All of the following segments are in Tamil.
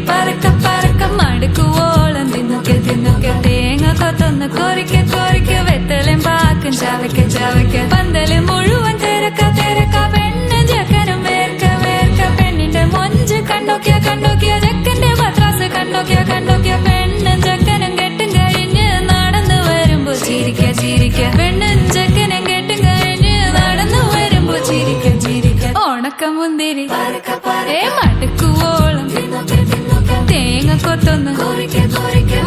പറക്ക പറക്ക മടുക്കുവോളം തിന്നൊക്കെ തിന്നൊക്കെ തേങ്ങ കൊത്തൊന്ന് കൊറിക്ക കൊറിക്ക വെത്തലും പാക്കും ചവയ്ക്ക ചവയ്ക്ക പന്തല് മുഴുവൻ തിരക്ക തിരക്ക പെണ്ണ് ചെക്കനും വേർക്ക വേർക്ക പെണ്ണിന്റെ മൊഞ്ച് കണ്ടോക്കിയ കണ്ടോക്കിയ ചെക്കന്റെ പത്രാസ് കണ്ടോക്കിയ കണ്ടോക്കിയ പെണ്ണും ചെക്കനും കെട്ടും കഴിഞ്ഞ് നടന്നു വരുമ്പോ ചിരിക്ക ചിരിക്ക പെണ്ണും ചെക്കനും കെട്ടും കഴിഞ്ഞ് നടന്നു വരുമ്പോ ചിരിക്ക ചിരിക്ക ഉണക്കമുന്തിരി മടുക്കുവോളം തേങ്ങ കൊത്തൊന്ന്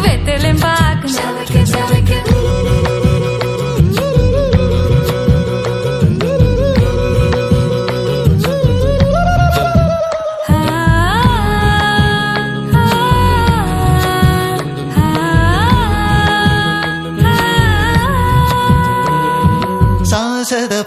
വെത്തലും പാക്കും ചവയ്ക്ക ചവയ്ക്ക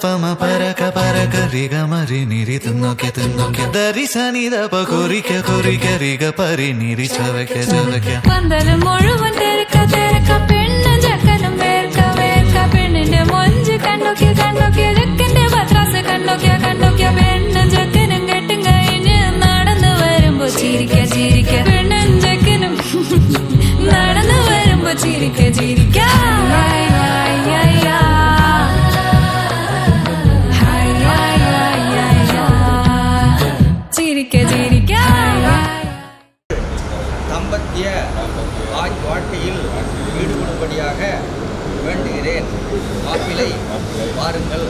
പമ പരക പരക റിഗ മരി നിരി തിന്നൊക്കെ തിന്നൊക്കെ ദരി സനിതപ കൊറിക്ക കൊറിക്ക റിഗ പരി നിരി ചവയ്ക്ക ചവയ്ക്ക പന്തല് മുഴുവൻ തിരക്ക തിരക്ക പെണ്ണും ചെക്കനും വേർക്ക വേർക്ക പെണ്ണിന്റെ മൊഞ്ച് കണ്ടോക്കിയ കണ്ടോക്കിയ ചെക്കന്റെ പത്രാസ് കണ്ടോക്കിയ കണ്ടോക്കിയ പെണ്ണും ചെക്കനും കെട്ടും കഴിഞ്ഞ് നടന്നു വരുമ്പോ ചിരിക്ക ചിരിക്ക പെണ്ണും ചെക്കനും നടന്നു വരുമ്പോ ചിരിക്ക ചിരിക്ക தாம்பத்திய வாழ்க்கையில் ஈடுபடும்படியாக வேண்டுகிறேன். மாப்பிள்ளை வாருங்கள்.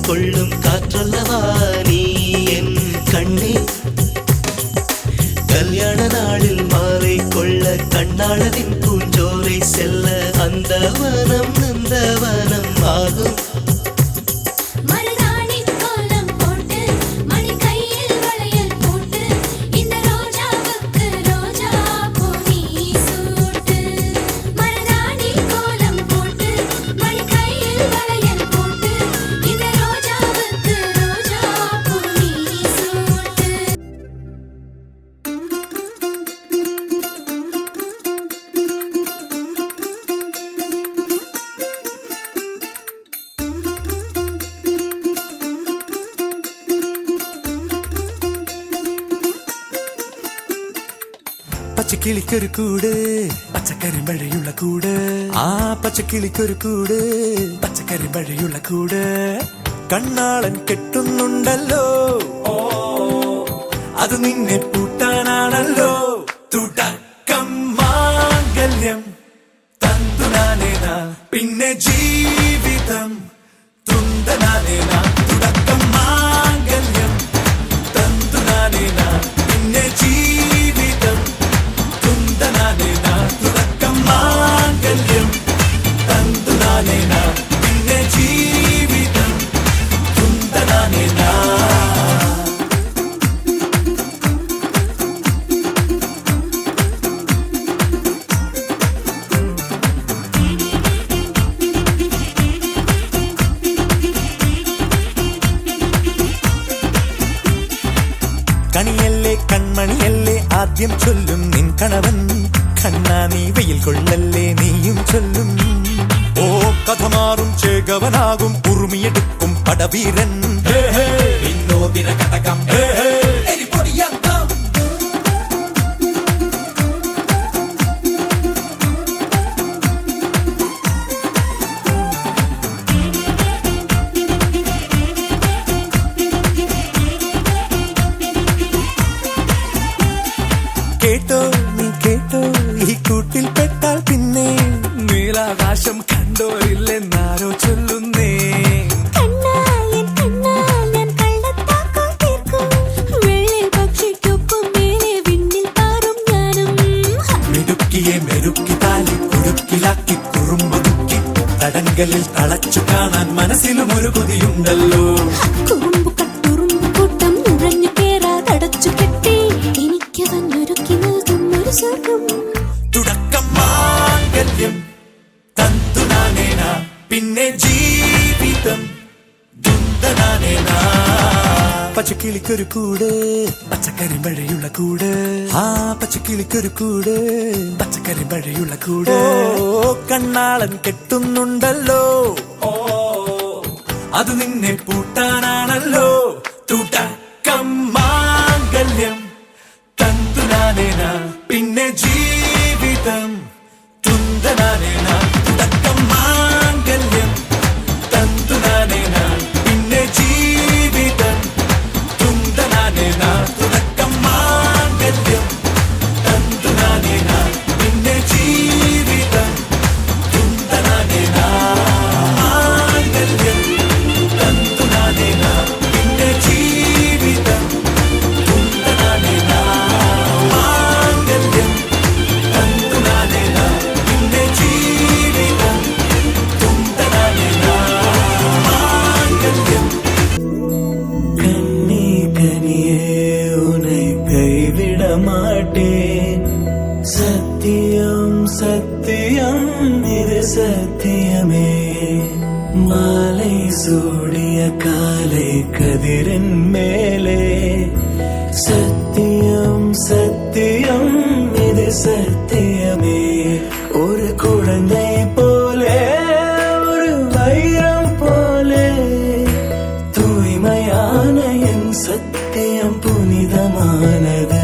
கொள்ளும் காற்றல்லவா நீ என் கண்ணே கல்யாண நாளில் மாலை கொள்ள கண்ணாளரின் பூஞ்சோரை செல்ல அந்த வனம் நந்தவனம் ஆகும். പച്ചക്കിളിക്കൊരു കൂട് പച്ചക്കറി മഴയുള്ള കൂട് ആ പച്ചക്കിളിക്കൊരു കൂട് പച്ചക്കറി മഴയുള്ള കൂട് കണ്ണാളൻ കെട്ടുന്നുണ്ടല്ലോ അത് നിന്നെ പൂട്ടാനാണല്ലോ തുടക്കം മാംഗല്യം തന്തുനാനേന പിന്നെ ജീവിതം തുന്തനാനേന തുടക്കം മാംഗല്യം തന്തുനാനേന പിന്നെ ജീവിതം തുന്തനാനേന തുടക്കം മാംഗല്യം തന്തുനാനേന പിന്നെ ജീവിതം തുന്തനാനേന. കണിയല്ലേ കൺമണിയല്ലേ ആദ്യം ചൊല്ലും നിൻ കണവൻ കണ്ണാ നീ വെയിൽ കൊള്ളല്ലേ നീയും ചൊല്ലും ഓ കഥ മാറും ചേകവനാകും ഉറുമിയെടുക്കും പടവീരൻ വിനോദിന കടകം കേട്ടോ നീ കേട്ടോ ഈ കൂട്ടിൽ പെട്ടാൽ പിന്നെ നീലാകാശം കണ്ടോരില്ലെന്നാരോ ചൊല്ലുന്നേ മിടുക്കിയെ മെരുക്കി താലി കുരുക്കിലാക്കി കുറുമ്പൊതുക്കി തടങ്കലിൽ തളച്ചു കാണാൻ മനസ്സിലും ഒരു കൊതിയുണ്ടല്ലോ തുടക്കം മാംഗല്യം തന്തുനാനേന പിന്നെ ജീവിതം ദുന്തനാനേന പച്ചക്കിളിക്കൊരു കൂട് പച്ചക്കറി മഴയുള്ള കൂട് ആ പച്ചക്കിളിക്കൊരു കൂട് പച്ചക്കറി മഴയുള്ള കൂട് കണ്ണാളൻ കെട്ടുന്നുണ്ടല്ലോ ഓ അത് നിന്നെ പൂട്ടാനാണല്ലോ തുടക്കം മാംഗല്യം തന്തുനാനേന പിന്നെ ജീവിതം തുന്തനാനേന തുടക്കം മാംഗല്യം തന്തുനാനേന പിന്നെ ജീവിതം തുന്തനാനേന തുടക്കം മാംഗല്യം തന്തുനാനേന പിന്നെ ജീവിതം തുന്തനാനേന മാംഗല്യം തന്തുനാനേന പിന്നെ ജീവിതം തുന്തനാനേന മാംഗല്യം തന്തുനാനേന പിന്നെ ജീവിതം തുന്തനാനേന മാംഗല്യം கண்ணி கனியே உன்னை கைவிட மாட்டேன் சத்தியம் சத்தியம் இது சத்தியமே மாலை சூடிய காலை கதிரின் மேலே சத்தியம் சத்தியம் இது சத்தியமே ஒரு குழந்தை போலே ஒரு வைரம் போலே தூய்மையான என் சத்தியம் புனிதமானது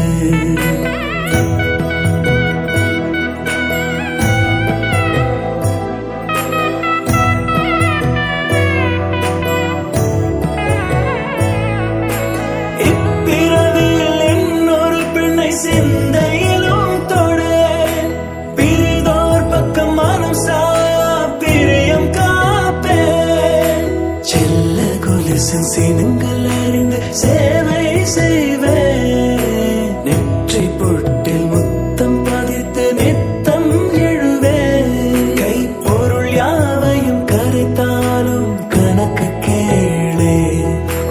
இப்பிறவியில் இன்னொரு பெண்ணை சிந்தையிலும் தொட பிரிதோர் பக்கம் மனம் சாயா பிரியம் காப்பேன் செல்ல கொலுசின் சினங்கள் அறிந்து சேவை செய்வேன் நெற்றி பொட்டில் முத்தம் பதித்து நித்தம் எழுவேன் கை பொருள் யாவையும் கரைத்தாலும் கணக்கு கேளே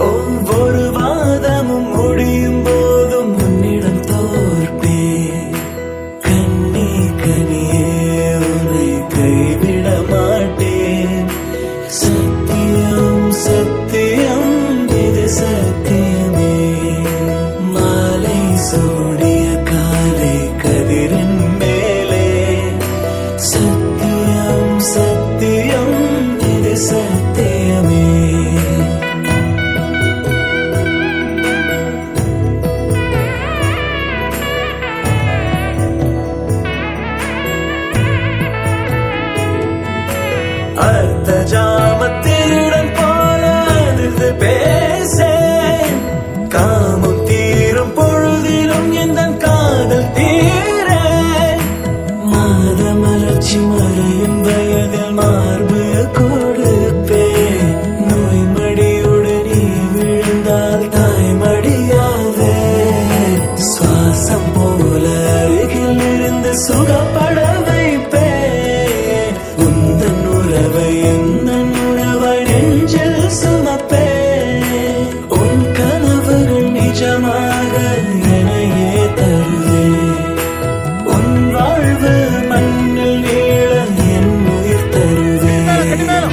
ஒவ்வொரு வாதமும் முடியும் போதும் உன்னிடம் தோற்பேன் கண்ணி கனியே உன்னை கைவிட மாட்டேன் சத்தியம் சத்தியம் இது சத்தியமே மாலை சூடிய காலை கதிரின் மேலே சத்தியம் சத்தியம் இது சத்தியமே அர்த்த ஜாமத்திருடன் போல அதிர்ந்து பேசேன் காமம் தீரும் பொழுதிலும் எந்த காதல் தீர மாத மலர்ச்சி மறையும் வயதில் மார்பு கொடுப்பேன் நோய் மடியுடன் நீ விழுந்தால் தாய்மடியாவே சுவாசம் போல அருகில் இருந்து சுகப்பட வைப்பேன் உந்தன் உறவை எந்தன் உறவை நெஞ்சில் சுமப்பேன் உன் கனவுகள் நிஜமாக என்னையே தருவேன் உன் வாழ்வு மண்ணில் நீள என் உயிர் தருவேன்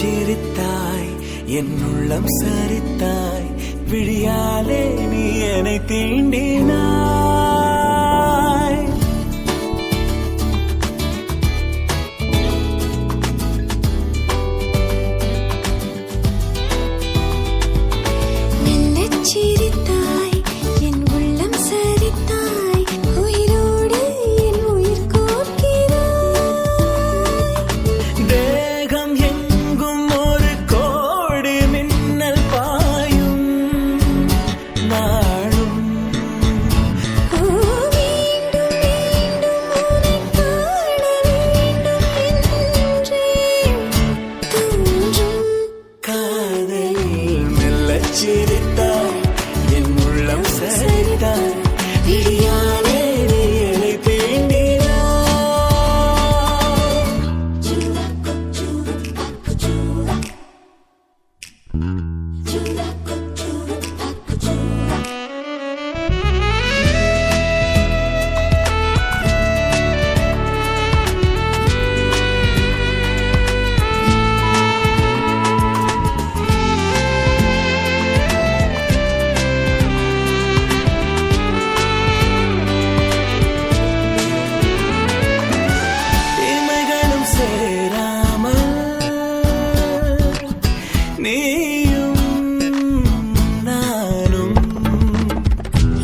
சிரித்தாய் என் உள்ளம் சரித்தாய் விழியாலே நீ என்னை தீண்டினாய் மெல்லச் சிரித்தாய் என் உள்ளம் சரித்தாய் உயிரோடு என் உயிர் கோர்க்கிறாய் தேகம் எங்கும் ஒரு கோடி மின்னல் பாயும் நாளும் மீண்டும் மீண்டும் உன்னை காண வேண்டும் என்றே தோன்றும் காதலில் மெல்லச் சிரித்தாய் என் உள்ளம் சரித்தாய் விழியாலே நீ என்னை தீண்டினாய் இமைகளும் சேராமல் நீயும் நானும்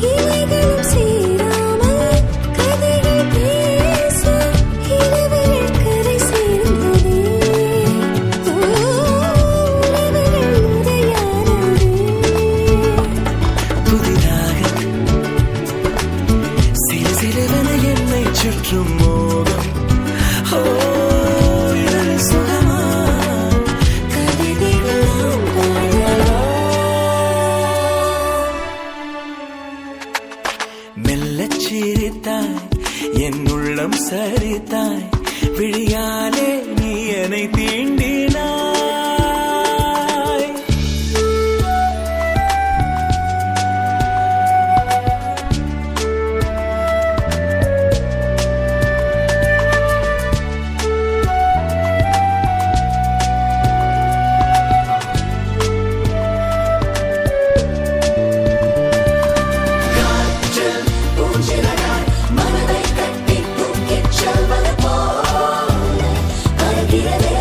இலைகளும் சேராமல் கதைகள் பேச இரவுகள் கரை சேர்ந்ததே உறவுகள் உரையாடவே புதிதாக சிறு சிறுவன என்னை சுற்றும் மோகம் ஓ இதழ் சுகமா கவிதைகளாம் வாழலாம் மெல்லச் சிரித்தாய் என் உள்ளம் சரித்தாய் விழியாலே நீ என்னை தீண்டினாய் மனதை கட்டி தூக்கிச் செல்வது போல வருகிறதே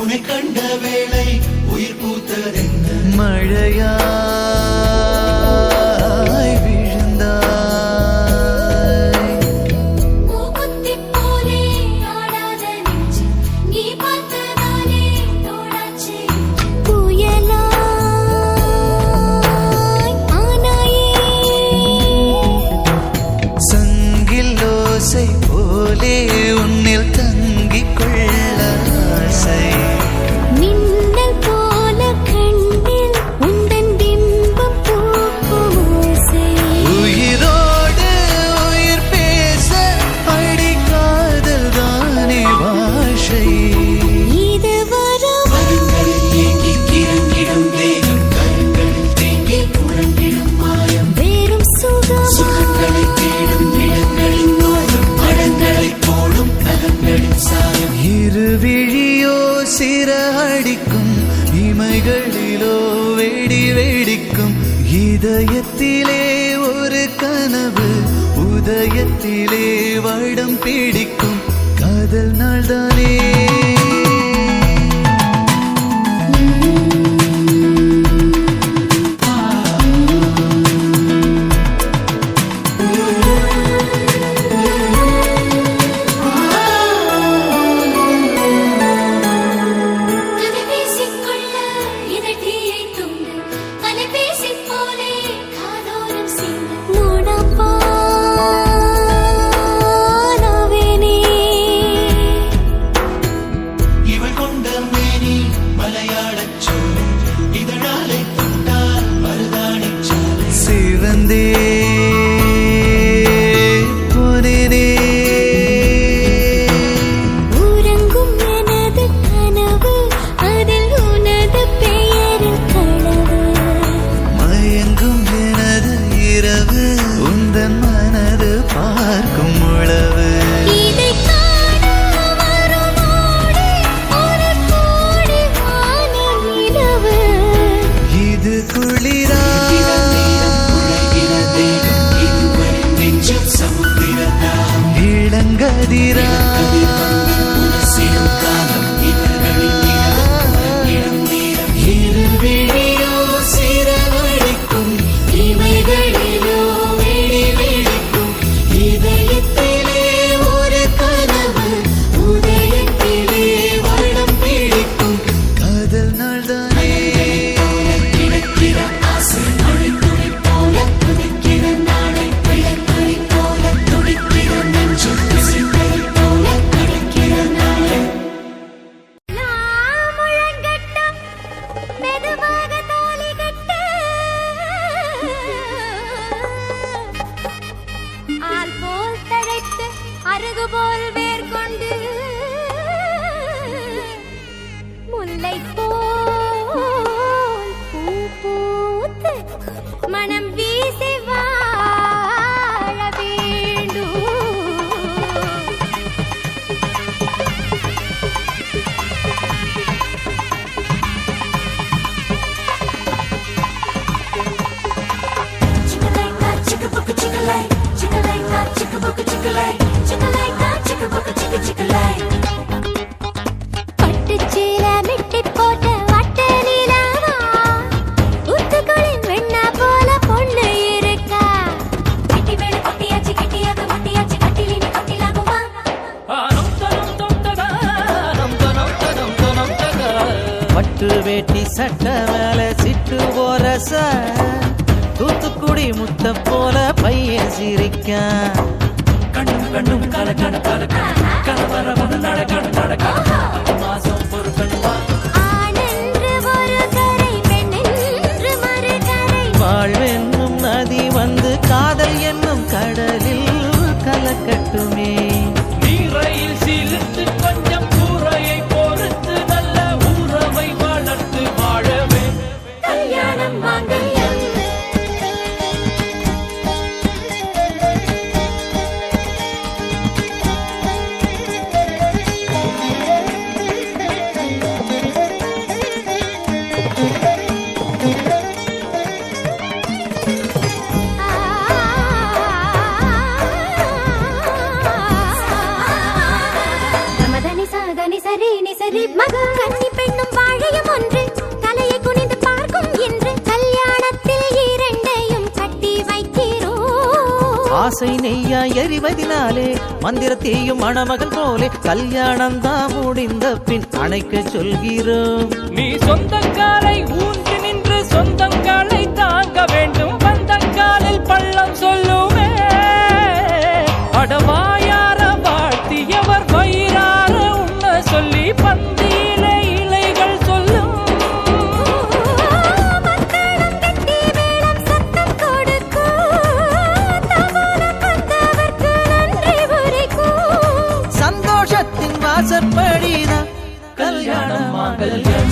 உன்னை கண்ட வேளை உயிர் பூத்ததென்ன மழையாய் விழுந்தாய் மூக்குத்தி போலே ஆடாத நெஞ்சு நீ பார்த்ததாலே தோடாச்சு புயலாய் ஆனாயே சங்கில் ஓசை போலே உன்னில் தங்கிக் கொள்ள ஆசை மின்னல் போல கண்ணில் உந்தன் பிம்பம் பூக்கும் ஓசை உயிரோடு உயிர் பேச அடிக்காதல் தானே பாஷை இது வரும் மரங்களில் ஏங்கி கிறங்கிடும் தேகம் கருங்களில் தேங்கி புரண்டிடும் மாயம் வேறும் சுகங்களை தேடும் இடங்களின் நோயம் மரங்களைப் போடும் நகங்களின் சாயம் இருவிழியோ சிறடிக்கும் இமைகளிலோ வெடி வெடிக்கும் இதயத்திலே ஒரு கனவு உதயத்திலே வடம் பிடிக்கும் காதல் நாள்தானே கதை பேசிக்கொள்ள இதழ்தீயை தூண்டு அலைபேசி போலே காதோரம் சிந்து நோடப்பா நாவேனே இவள் கொண்ட மேனி மலையாளச் சோலை இதழாலை தொட்டால் மருதாணிச் சாலை சிவந்தே போனேனே உறங்கும் எனது கனவு அதில் உனது பெயரில் களவு மயங்கும் எனது இரவு உந்தன் மனது பார்க்கும் உளவு இதை காண வருமோடி ஒரு கோடி வான நிலவு இது குளிரா உழைகிற தேகம் இதுவரை நெஞ்சில் சமுத்திரதாம் இளங்கதிரா உரசிடும் காலம் இதழ்களில் நிறம் நீரம் இருவிழியோ சிறவழிக்கும் இமைகளிலோ வெடி வெடிக்கும் இதயத்திலே ஒரு கனவு உதயத்திலே வடம் பிடிக்கும் காதல் நாள்தானே கிடைக்கிற ஆசை அழித்துளி போல துடிக்கிற நாளை பிழைத்துளி போல துடிக்கிற நெஞ்சு பிசித்தலை போல கிடைக்கிற நாளை நான் முழங்கட்டும் மெதுவாக தாலி கட்டு ஆள் போல் தழைத்து அருகு போல் வேர் கொண்டு முல்லை போல் பூ பூத்து மனம் வீசி வாழ வேண்டும் பட்டுச்சீல மிட்டி போட்ட வட்ட நிலாவா ஊத்துக்குளின் வெண்ணா போல பொண்ணு இருக்கா கட்டி வேலை கட்டியாச்சு கட்டியாக மட்டியாச்சு கட்டிலினி கட்டிலாகுமா பட்டு வேட்டி சட்டை மேல சிட்டு போரச தூத்துக்குடி முத்த போல பையன் சிரிக்கான் கண்ணும் கண்ணும் கலக்கண கலவரவன நடக்கண மாசம் பொறுக்கணுமா ஆனென்று ஒரு கரை பெண்ணென்று மறுகரை வாழ்வென்னும் நதி வந்து காதல் என்னும் கடலில் கலக்கட்டுமே நீரையில் சீலித்து கொஞ்சம் கூரையை பொறுத்து நல்ல உறவை வளர்த்து வாழவே கல்யாணம் மாங்கல்யம் ஆசை நெய்யா எறிவதினாலே மந்திரத்தையும் மணமகன் போலே கல்யாணம் தான் முடிந்த பின் அணைக்க சொல்கிறோம். நீ சொந்தக்காலை ஊன்றி நின்று சொந்தங்களை தாங்க வேண்டும். வந்தங்காலில் பள்ளம் சொல்லுமே அடவாயார வாழ்த்தியவர் வயிறார உண்ண சொல்லி பந்தியில இலைகள் சொல்லும். மக்களும் கட்டி மேளம் சத்தம் கொடுக்கும். தவறு வந்தவர்க்கு நன்றி உரைக்கும். சந்தோஷத்தின் வாசற்படிதான் கல்யாணம் மாங்கல்யம்.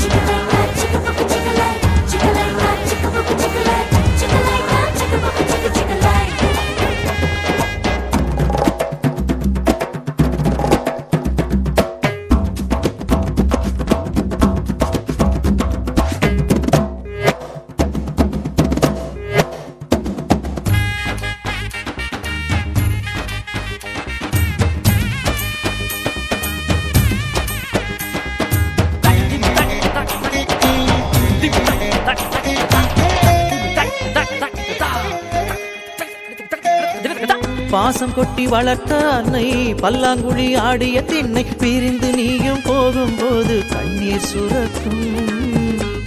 பாசம் கொட்டி வளர்த்த அன்னை பல்லாங்குழி ஆடிய திண்ணை பிரிந்து நீயும் போகும்போது கண்ணீர் சுரக்கும்.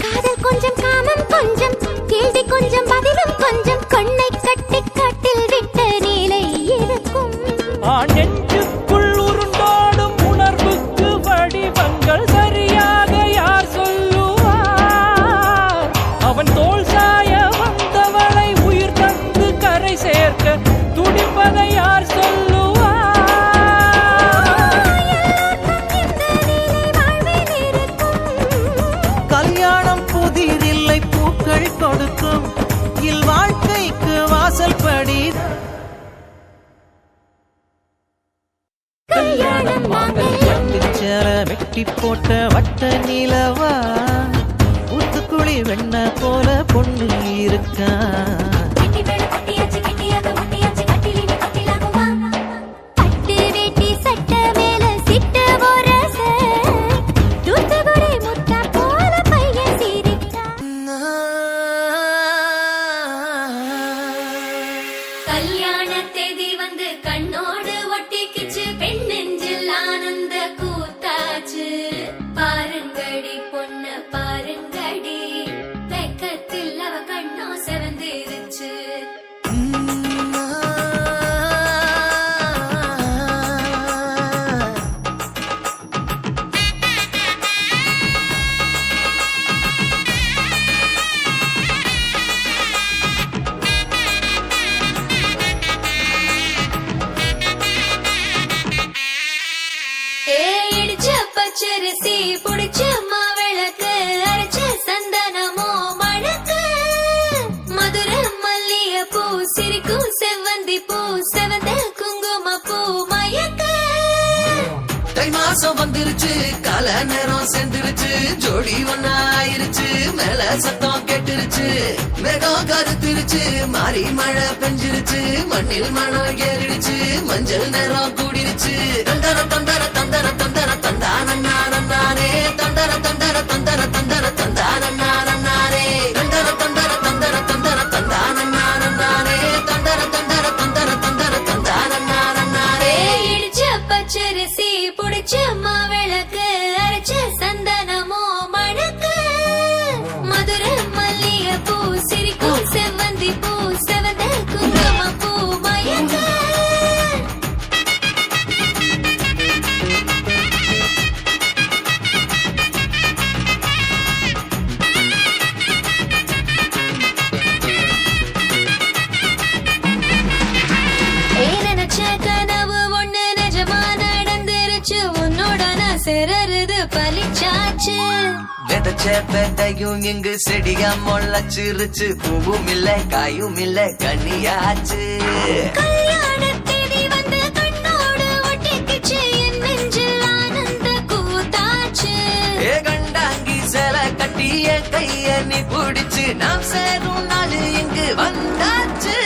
காதல் கொஞ்சம் காமம் கொஞ்சம் கேள்வி கொஞ்சம் பதிலும் கொஞ்சம் கொன்னை கட்டி காட்டில் விட்ட நீலை இருக்கும். நெஞ்சுக்குள் உருண்டோடும் உணர்வுக்கு வடிவங்கள் சரியாக யார் சொல்லுவார்? அவன் தோல் சாய வந்தவளை உயிர் தந்து கரை சேர்க்க துடிப்பதை யார் சொல்லுவார்? கல்யாணம் புதிரில்லை பூக்கள் கொடுக்கும் இல் வாழ்க்கைக்கு வாசல் படி. கல்யாணம் மாங்கல்யம். சேர வெட்டி போட்ட வட்ட நிலவா ஊத்துக்குழி வெண்ண போல பொண்ணு இருக்கா. கட்டி மேல கட்டியாச்சு கட்டியாக முட்டியாச்சு கட்டிலினி கட்டிலாகுமா. பட்டு வேட்டி சட்டை மேல சிட்ட போரச தூத்துக்குடி முட்டை போல பையன் சிரிக்கிறான். கல்யாண தேதி வந்து கண்ணோடு ஒட்டிக்கிச்சு பெண் நெஞ்சில் ஆனந்த கூத்தாச்சு. பாருங்கடி பொண்ண பாருங்கடி வெக்கத்தில் அவ கண்ணோ செவந்திருச்சு. இடிச்ச பச்சரிசி புடிச்ச மாவிளக்கு அரைச்ச சந்தனமோ மணக்கு. மதுர மல்லிய பூ சிரிக்கும் செவ்வந்தி பூ செவந்த குங்கும பூ மயக்க. தை மாசம் வந்துருச்சு கால நேரம் சென்றுருச்சு ஜோடி ஒன்னா ஆயிருச்சு மேல சத்தம் கெட்டுருச்சு மேகம் கருத்துருச்சு மாறி மழை பெஞ்சிருச்சு மண்ணில் மணம் ஏறிடுச்சு மஞ்சள் நேரம் கூடிருச்சு. தந்தர தந்தர தந்தர தந்தர தந்தானே தந்தர தந்தர தந்தர தந்தர தந்தானே தந்தர தந்தர தந்தர தந்தர தந்தானே தந்தர தந்தர தந்தர தந்தர தந்தானே. இடிச்ச பச்சரிசி புடிச்ச மாவிளக்கு அரைச்ச சந்தனமோ மணக்கு. மதுர மல்லிய பூ சிரிக்கும் செவ்வந்தி பூ செவந்த குங்கும பூ மயக்க. நினைச்ச கனவு ஒண்ணு நிஜமா நடந்துருச்சு. உன்னோட நான் சிறருது பலிச்சாச்சு. விதைச்ச விதையும் இங்கு செடியா முளைச்சிருச்சு பூவும் இல்ல காயும் இல்ல கனியாச்சு. கல்யாண தேதி வந்து கண்ணோடு ஒட்டிக்கிச்சு என் நெஞ்சில் ஆனந்த கூத்தாச்சு. ஏ கண்டாங்கி சேல கட்டி என் கைய நீ பிடிச்சு நாம் சேரும் நாள் இங்கு வந்தாச்சு.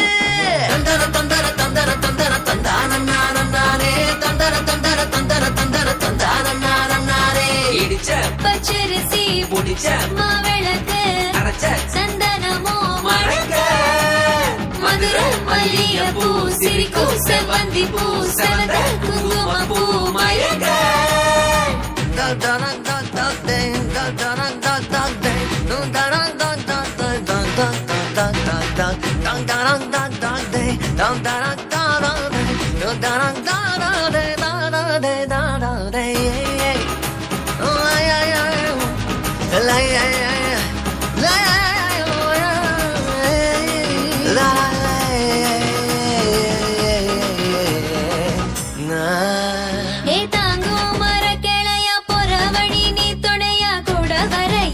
தந்தர தந்தர தந்தர தந்தர தந்தானே தந்தர தந்தர தந்தர தந்தர தந்தானே. இடிச்ச பச்சரிசி புடிச்ச மாவிளக்கு அரைச்ச சந்தனமோ மணக்க. மணக்க. மதுர மல்லிய பூ சிரிக்கும் செவ்வந்தி பூ செவந்த குங்கும பூ மயக்க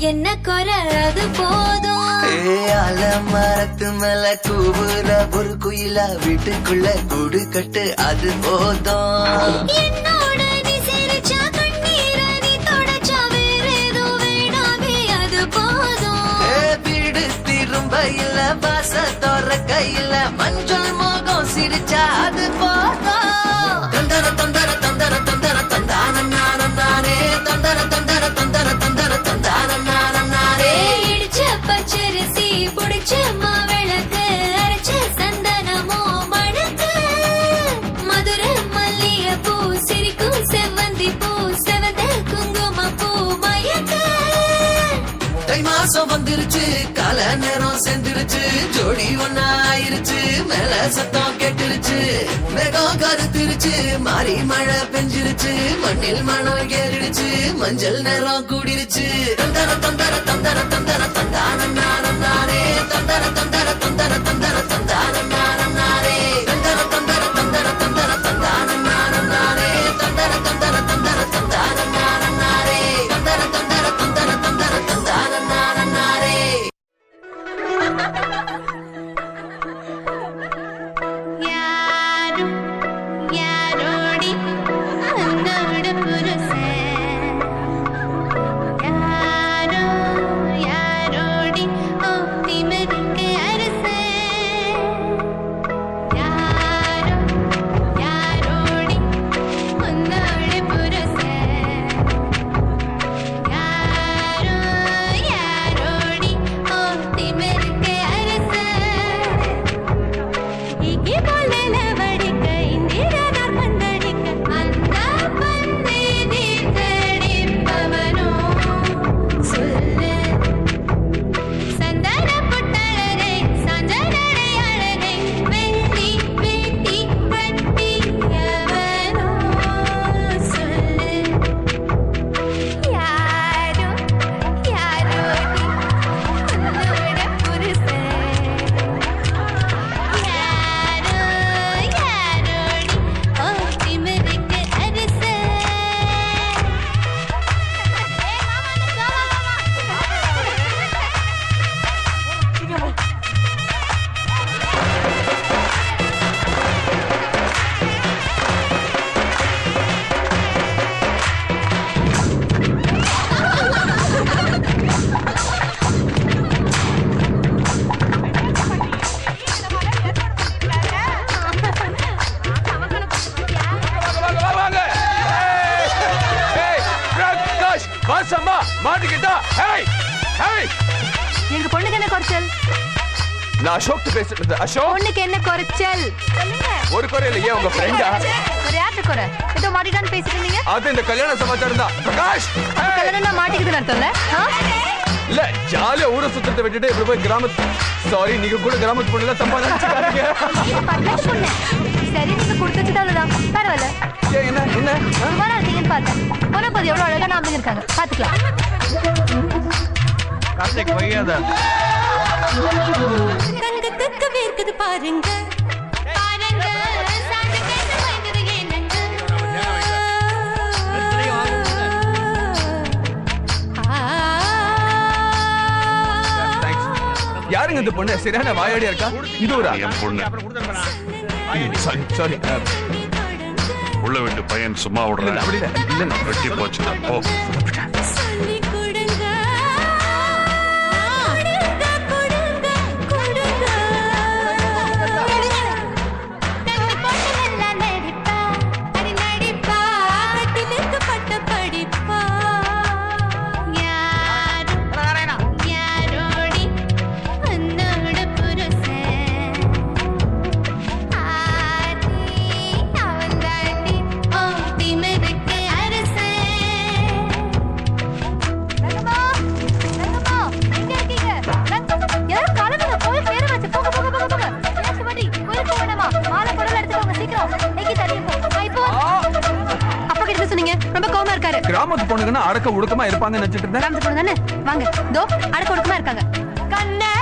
என்ன குறை அது போதும் மரத்து மேல கூவுற ஒரு குயிலா வீட்டுக்குள்ள கூடு கட்டு அது போதும் என்னோட நீ சிரிச்சா கண்ணீர நீ தொடச்சா வேற ஏதோ வேணாமே அது போதும் வீடு திரும்ப இல்ல வாச தோற கையில மஞ்சள் மோகம் சிரிச்சா அது போதும் தந்தர தந்தர தந்தர தந்தர தந்தானே தந்தர தந்தர தந்தர தந்தர தந்தானே இடிச்ச பச்சரிசி புடிச்ச மாவிளக்கு அரைச்ச சந்தனமோ மணக்கு மதுர மல்லிய பூ சிரிக்கும் செவ்வந்தி பூ செவந்த குங்கும பூ மயக்க தை மாசம் வந்துருச்சு கால நேரம் செந்துருச்சு ஜோடி ஒன்னா ஆயிருச்சு மேல சத்தம் கேட்டுருச்சு மேகம் கருத்துருச்சு மாறி மழை பெஞ்சிருச்சு மண்ணில் மணம் ஏறிடுச்சு மஞ்சள் நேரம் கூடிருச்சு தந்தர தந்தர தந்தர தந்தர தந்தானே தந்தர தந்தர தந்தர தந்தர தந்தானே தந்தர தந்தர தந்தர தந்தர தந்தானே தந்தர தந்தர தந்தர தந்தானே தந்தர தந்தர தந்தர தந்தர தந்தானே யாரும் யாரோடி உன்னோட புருஷன் யாரோ யாரோடி ஓ திமிருக்கு அரசன் யாரோ யாரோடி உன்னோட புருஷன் யாரோ யாரோடி ஓ திமிருக்கு அரசன் இங்கே போல வடிக்க இந்திரனார் பந்தடிக்க அந்த பந்தை தீர்த்தடிப்பவனோ சொல்லு சந்தன புட்டழகை சஞ்சனடை அழகை வெட்டி வெட்டி கட்டியவனோ சொல்லு யாரோ யாரோடி உன்னோட புருஷன் யாரோ யாரோடி ஓ திமிருக்கு அரசன் வாங்க பிரகாஷ் வாசம்மா மாட்டிக்கிட்டா ஹேய் ஹேய் எங்க பொண்ணுக்கு என்ன குறைச்சல் நான் அசோக் பேசுறது அசோக் பொண்ணுக்கு என்ன குறைச்சல் சொல்லுங்க ஒரு குறை இல்லையே உங்க ஃப்ரெண்டா ஒரு யார்ட்ட குறை ஏதோ மாட்டிட்டான்னு பேசிட்டு இருந்தீங்க அது இந்த கல்யாண சமாச்சாரம் தான் பிரகாஷ் கல்யாணம் மாட்டிக்குதுன்னு அர்த்தம்ல இல்ல ஜாலியா ஊரை சுத்தத்தை விட்டுட்டு இப்படி போய் கிராமத்து சாரி நீங்க கூட கிராமத்து பொண்ணுல தப்பா நினைச்சுக்காதீங்க பொண்ணு சரி நீங்க கொடுத்துச்சுதான் பரவாயில்ல ஏன் என்ன என்ன சுமாரா இருக்கீங்கன்னு பார்த்தேன் போது எவ்வளவு அழகா நாம இருக்காங்க பாத்துக்கலாம் கார்த்திக் வையாத தங்கத்துக்கு வேர்க்குது பாருங்க பாருங்க சாந்து கேட்டு வைக்குது ஏனங்க யாருங்க இந்த பொண்ணு சரியான வாயாடியா இருக்கா இது ஒரு என் பொண்ணு சாரி சாரி உள்ள விட்டு பையன் சும்மா விடுறேன் அப்படி இல்ல வெட்டி போச்சு ஓ சொல்லி கொடுங்க கொடுங்க கொடுங்க தண்ணி போட்டதெல்லாம் நடிப்பா அது நடிப்பா கட்டிலுக்கு பட்ட படிப்பா யாரோடி உன்னோட புருஷன் ஆதி கிராமத்து பொண்ணுங்கன்னா அடக்க ஒடுக்கமா இருப்பாங்கன்னு நினைச்சிட்டு இருந்தேன். கிராமத்து பொண்ணு தானே? வாங்க, தோ அடக்க ஒடுக்கமா இருக்காங்க. கண்ணே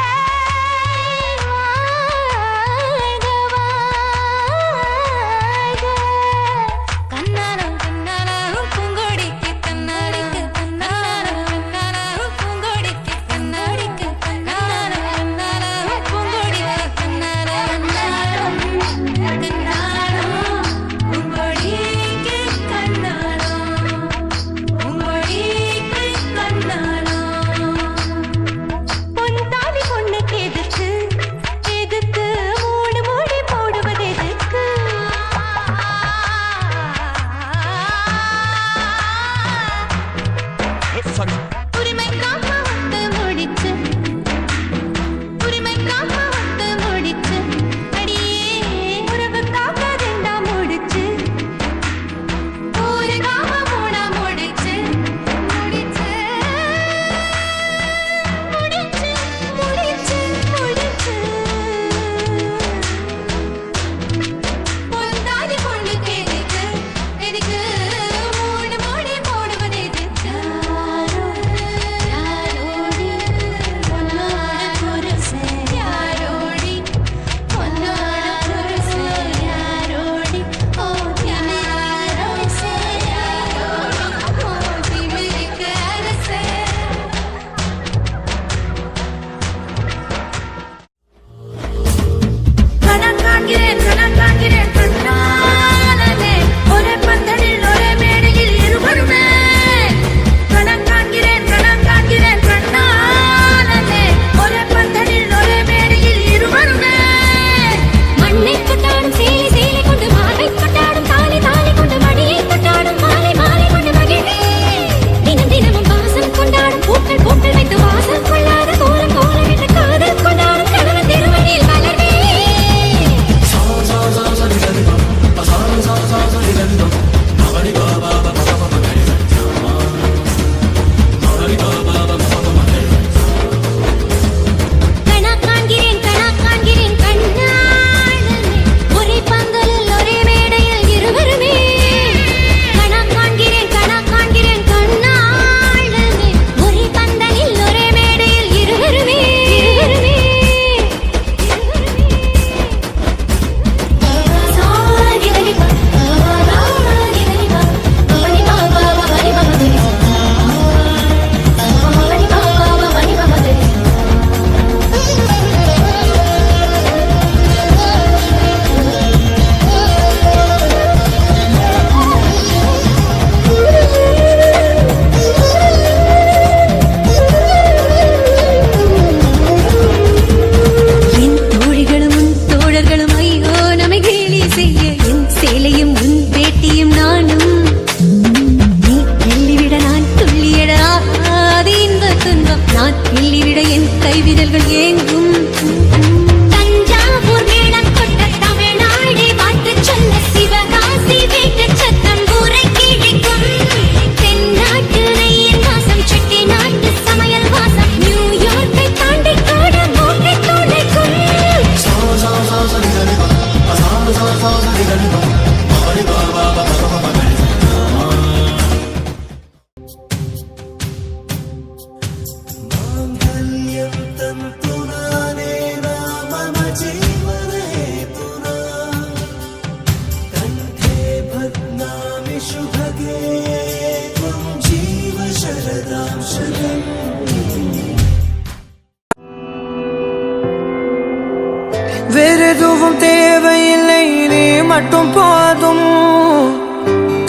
வேறெதுவும் தேவையில்லை, நீ மட்டும் போதும்.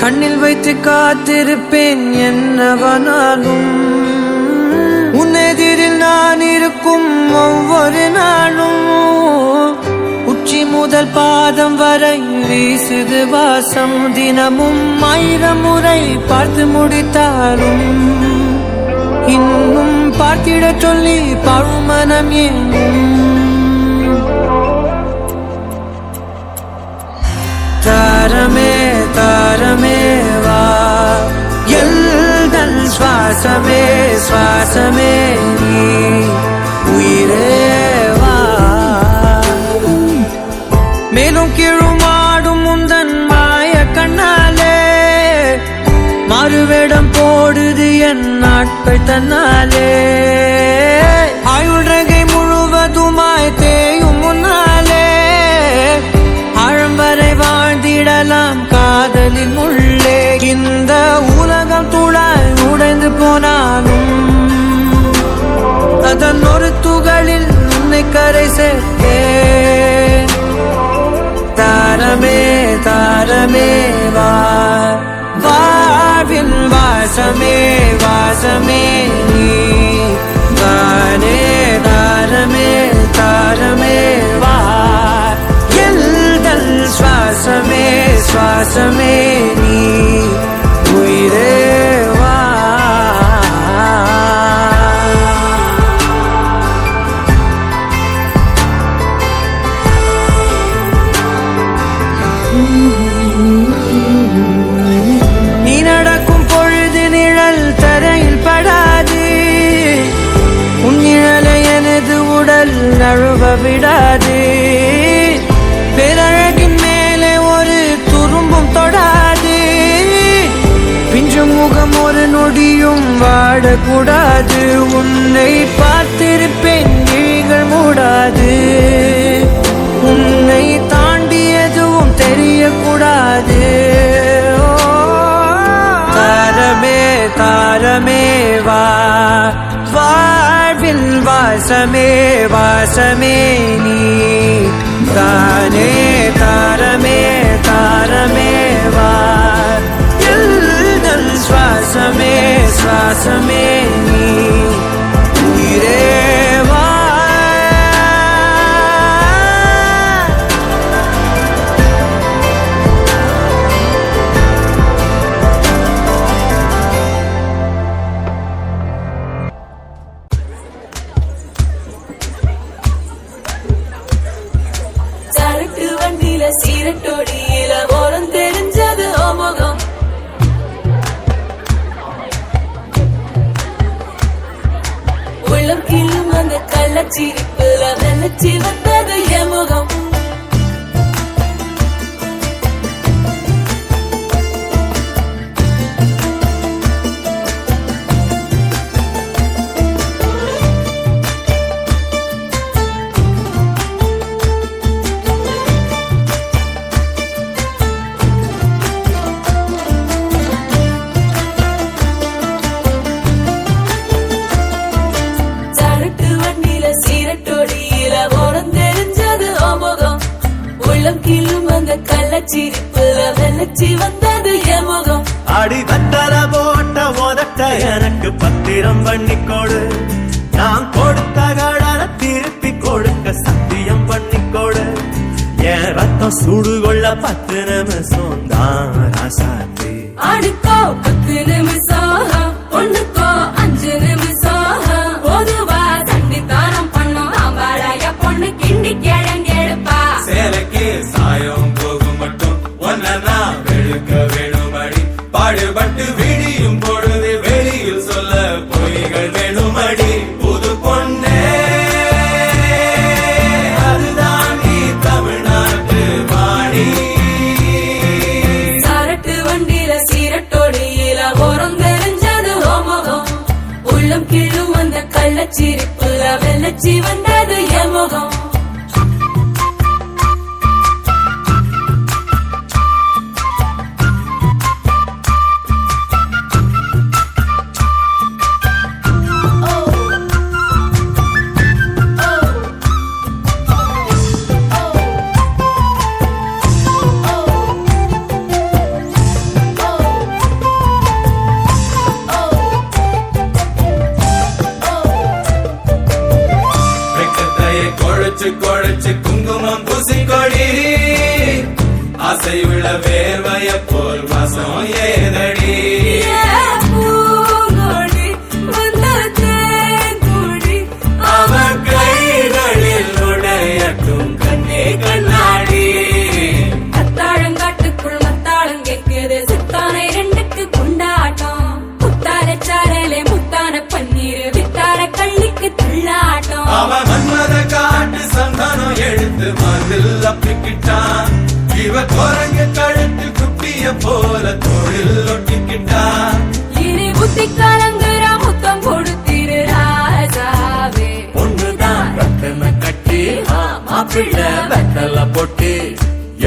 கண்ணில் வைத்து காத்திருப்பேன் என்னவனாலும். உன்னெதிரில் நான் இருக்கும் ஒவ்வொரு நாளும். உச்சி முதல் பாதம் வரை வீசுது வாசம். தினமும் 1000 முறை பார்த்து முடித்தாலும் இன்னும் பார்த்திட சொல்லி பழுமனம் ஏனும். தாரமே தாரமே வா, எல்தல் சுவாசமே சுவாசமே நீ, உயிரே வா. மேலும் கீழும் ஆடும் முந்தன் மாய கண்ணாலே மாறுவேடம் என் நாட்கள் தன்னாலே ஆயுள்ரகை முழுவதுமாய் தேயும் முன்னாலே ஆழம் வரை வாழ்ந்திடலாம் காதலின் உள்ளே இந்த உலகம் துளாய் உடைந்து போனாலும் அதன் ஒரு துகளில் உன்னை கரை சேர்த்தேன் தாரமே தாரமே வா வாழ்வில் வாசமே வாசமே நீ தானே தாரமே தாரமே வா எல்தல் சுவாசமே சுவாசமே நீ உயிரே வா நீ நடக்கும் பொழுது நிழல் தரையில் படாது உன் நிழலை எனது உடல் நழுவ விடாது பேரழகின் மேலே ஒரு துரும்பும் தொடாது பிஞ்சு முகம் ஒரு நொடியும் வாடக்கூடாது உன்னை பார்த்திருப்பேன் விழிகள் மூடாது உன்னை தாண்டி எதுவும் தெரியக்கூடாது தாரமே தாரமே வா வாழ்வில் வாசமே வாசமே நீ தானே தாரமே தாரமே வா எல்தல் சுவாசமே சுவாசமே நீ உயிரே வா சரட்டு வண்டியில சீரட்டோடியில ஓரம் தெரிஞ்சது ஓமுகம் உள்ளம் கிள்ளும் அந்த கள்ளச்சிரிப்புல வெள்ளச்சி வந்தது எமுகம் சரட்டு வண்டியில சீரட்டோடியில ஓரம் தெரிஞ்சது ஓமுகம் உள்ளம் கிள்ளும் அந்த கள்ளச்சிரிப்புல வெள்ளச்சி வந்தது எமுகம் அடி வத்தல போட்ட உதட்ட எனக்கு பத்திரம் பண்ணி கொடு நான் கொடுத்த கடனை திருப்பி கொடுக்க சத்தியம் பண்ணி கொடு என் ரத்தம் சுடு கொள்ள 10 நிமிஷம் தான் ராசாத்தி அடுக்கோ 10 நிமிஷம் ஒண்ணுக்கோ 5 நிமிஷம் பொதுவா சண்டித்தானம் பண்ணும் ஆம்பாளைய பொண்ணு கிண்டி கிழங்கெடுப்பா சேலைக்கு சாயம் போகும் மட்டும் ஒன்னா வெளுக்க வேணுமடி பாடுபட்டு விடியும் பொழுது வெளியில் சொல்ல பொய்கள் வேணுமடி புது பொண்ணே அதுதான் நீ தமிழ்நாட்டு வாணி சரட்டு வண்டியில சீரட்டோடியில ஓரம் தெரிஞ்சது ஓமுகம் உள்ளம் கிள்ளும் அந்த கள்ளச்சிரிப்புல வெள்ளச்சி வந்தது எமுகம் வெக்கத்தையை குழைச்சு குழைச்சு குங்குமம் பூசிக்கொடி ஆசை உள்ள வேர்வைய போல் வாசம் ஏதடி பூங்கொடி வந்த தேன்கொடி அவன் கைகளில் நுழையட்டும் கண்ணே கண்ணாடி அத்தாழங்காட்டுக்குள் மத்தாளம் கேட்குது சித்தானை 2க்கு கொண்டாட்டம் முத்தார சாரலே முத்தான பன்னீர் வித்தார கள்ளிக்கு துள்ளாட்டம் அவன் மன்மத காட்டு சந்தானம் எடுத்து மதில் அப்பிக்கிட்டான் இவ குரங்கு கழுத்து குட்டிய போல தோளில் ஒட்டிக்கிட்டான் இனி புத்தி காலங்கள் வெத்தல பொட்டு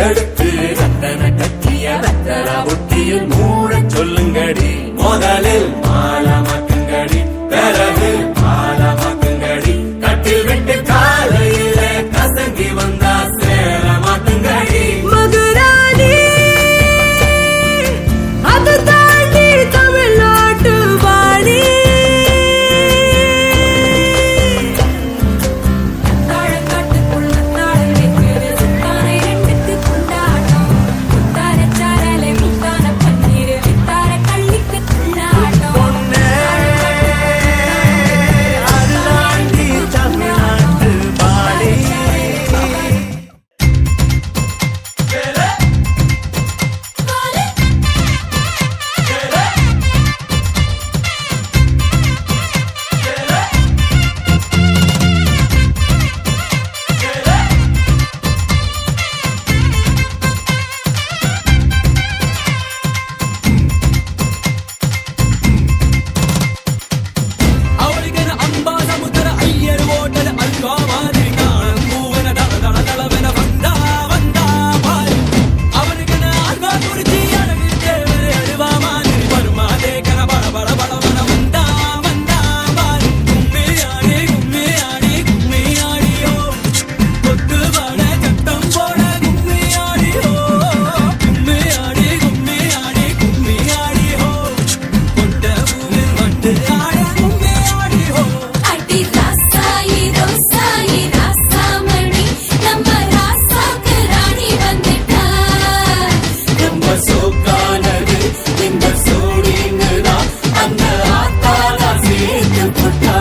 எடுத்து ரத்தன கட்டிய வெத்தல பொட்டியில் மூட சொல்லுங்கடி முதலில் மாலமாக்குங்கடி பிறகு மாலமாக்குங்கடி கட்டில் விட்டு காலையில கசங்கி வந்தா சேர மாத்துங்கடி மதுராணி அது தாண்டி தமிழ்நாட்டு வாணி தாழக்காட்டுக்குள்ள தாழை வைக்கிறது சுத்தானை ரெண்டுக்கு கொண்டாட்டம் முத்தார சாரலை முத்தான பன்னீர் வித்தார கள்ளிக்கு கொண்டாட்டம் அது தாண்டி தமிழ்நாட்டு பாடி ಅವರಿಗನ ಅಂಬಾ ಸಮುದ್ರ ಅಯ್ಯರ್ ಓಟದ ಅಲ್ವಾ ಮಾದರಿ ಕಾಣಂ ಮೂವನ ದಳ ದಳ ದಳವೆನ ಬಂದ ಬಂದ ಬಾರಿ ಅವರಿಗನ ಅಲ್ವಾ ಕುರ್ಚಿ ಅಡಗಿ ದೇವರೇ ಅಳುವ ಮಾದರಿ ಬರುಮಾದೆ ಕರ ಬಳ ಬಳ ಬಳವನ ಬಂದ ಬಂದ ಬಾರಿ ಗುಮ್ಮಿ ಆಡಿಯೋ ಕೊತ್ತು ಬಾಳ ಚಟ್ಟಂ ಬೋಡ ಗುಮ್ಮಿ ಆಡಿಯೋ கொண்ட பூவில் வந்து ஆட கும்மி ஆடியோ அடி ராசாயி ரோசாயி ராசாமணி நம்ம ராசாக்கு ராணி வந்துட்டா ரொம்ப சோக்கானது இந்த சோடிங்கதான் அந்த ஆத்தால சேர்த்து போட்டா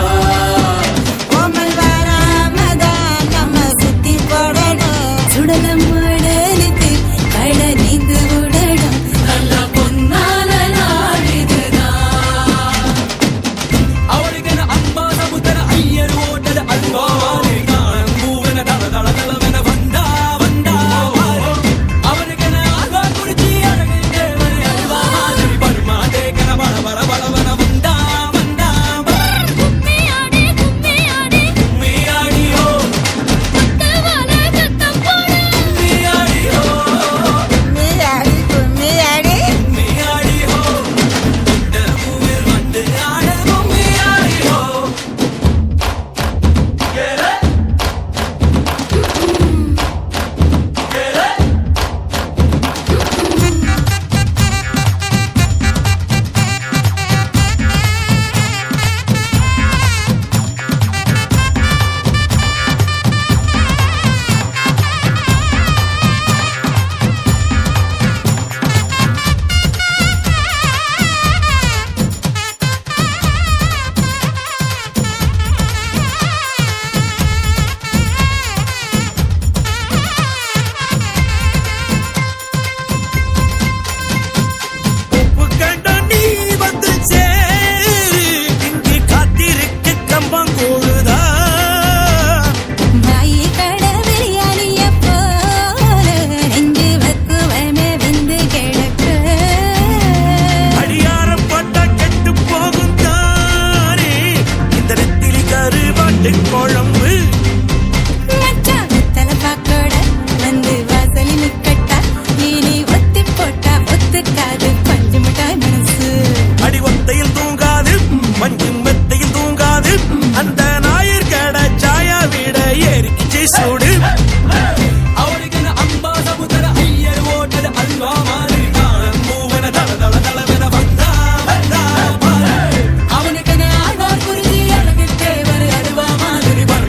கோமல் வராமதான் நம்ம சுத்தி போடணும் சுடலம் மடலுக்கு கட நீந்து விடணும் நல்ல பொன்னால நாடுதுதான் ಅವರಿಗನ ಅಂಬಾ ಸಮುದ್ರ ಅಯ್ಯರ್ ಓಟದ ಅಲ್ವಾ ಮಾದರಿ ಕಾಣಂ ಮೂವನ ದಳ ದಳ ದಳವೆನ ಬಂದ ಬಂದ ಬಾರಿ ಅವರಿಗನ ಅಲ್ವಾ ಕುರ್ಚಿ ಅಡಗಿ ದೇವರೇ ಅಲ್ವಾ ಮಾದರಿ ಬರುಮಾದೆ ಕರ ಬಳ ಬಳ ಬಳವನ ಬಂದ ಬಂದ ಬಾರಿ கும்மி கும்மಿ ಆಡಿಯೋ தவால சத்தம் போடு கும்மி ಆಡಿಯೋ கும்மி ஆடி கும்மி ஆடியோ கொண்ட பூவில் வந்து ஆட கும்மி ஆடியோ உப்பு கண்ட நீ வந்து சேரு இங்கு காத்திருக்கு கம்பம் கூடுதா மாயி கட பிரியாணிய போல நெஞ்சு வக்குவமே வெந்து கிடக்கு அடியாரம் போட்டா கெட்டு போகும் தானே இந்த நெத்திலி கருவாட்டு குழம்பு மச்சான் வெத்தல பாக்கோட வந்து வாசலில் நிக்கட்டா நீ ஒத்தி போட்டா ஒத்துக்காது பஞ்சு மிட்டாய் மனசு அடி ஒத்தையில் தூங்காது மஞ்சு மெத்தையில் தூங்காது அந்த ஞாயிறு கடை சாயா விட ஏறிக்கிச்சு சூடு ಅವರಿಗನ ಅಂಬಾ ಸಮುದ್ರ ಅಯ್ಯರ್ ಓಟದ ಅಲ್ವಾ ಮಾದರಿ ಕಾಣಂ ಮೂವನ ದಳ ದಳ ದಳವೆನ ಬಂದ ಬಂದ ಬಾರಿ ಅವನಿಗನ ಆಳ್ವಾರ್ ಕುರ್ಚಿ ಅಡಗಿ ದೇವರೇ ಅಳುವ ಮಾದರಿ ಬರು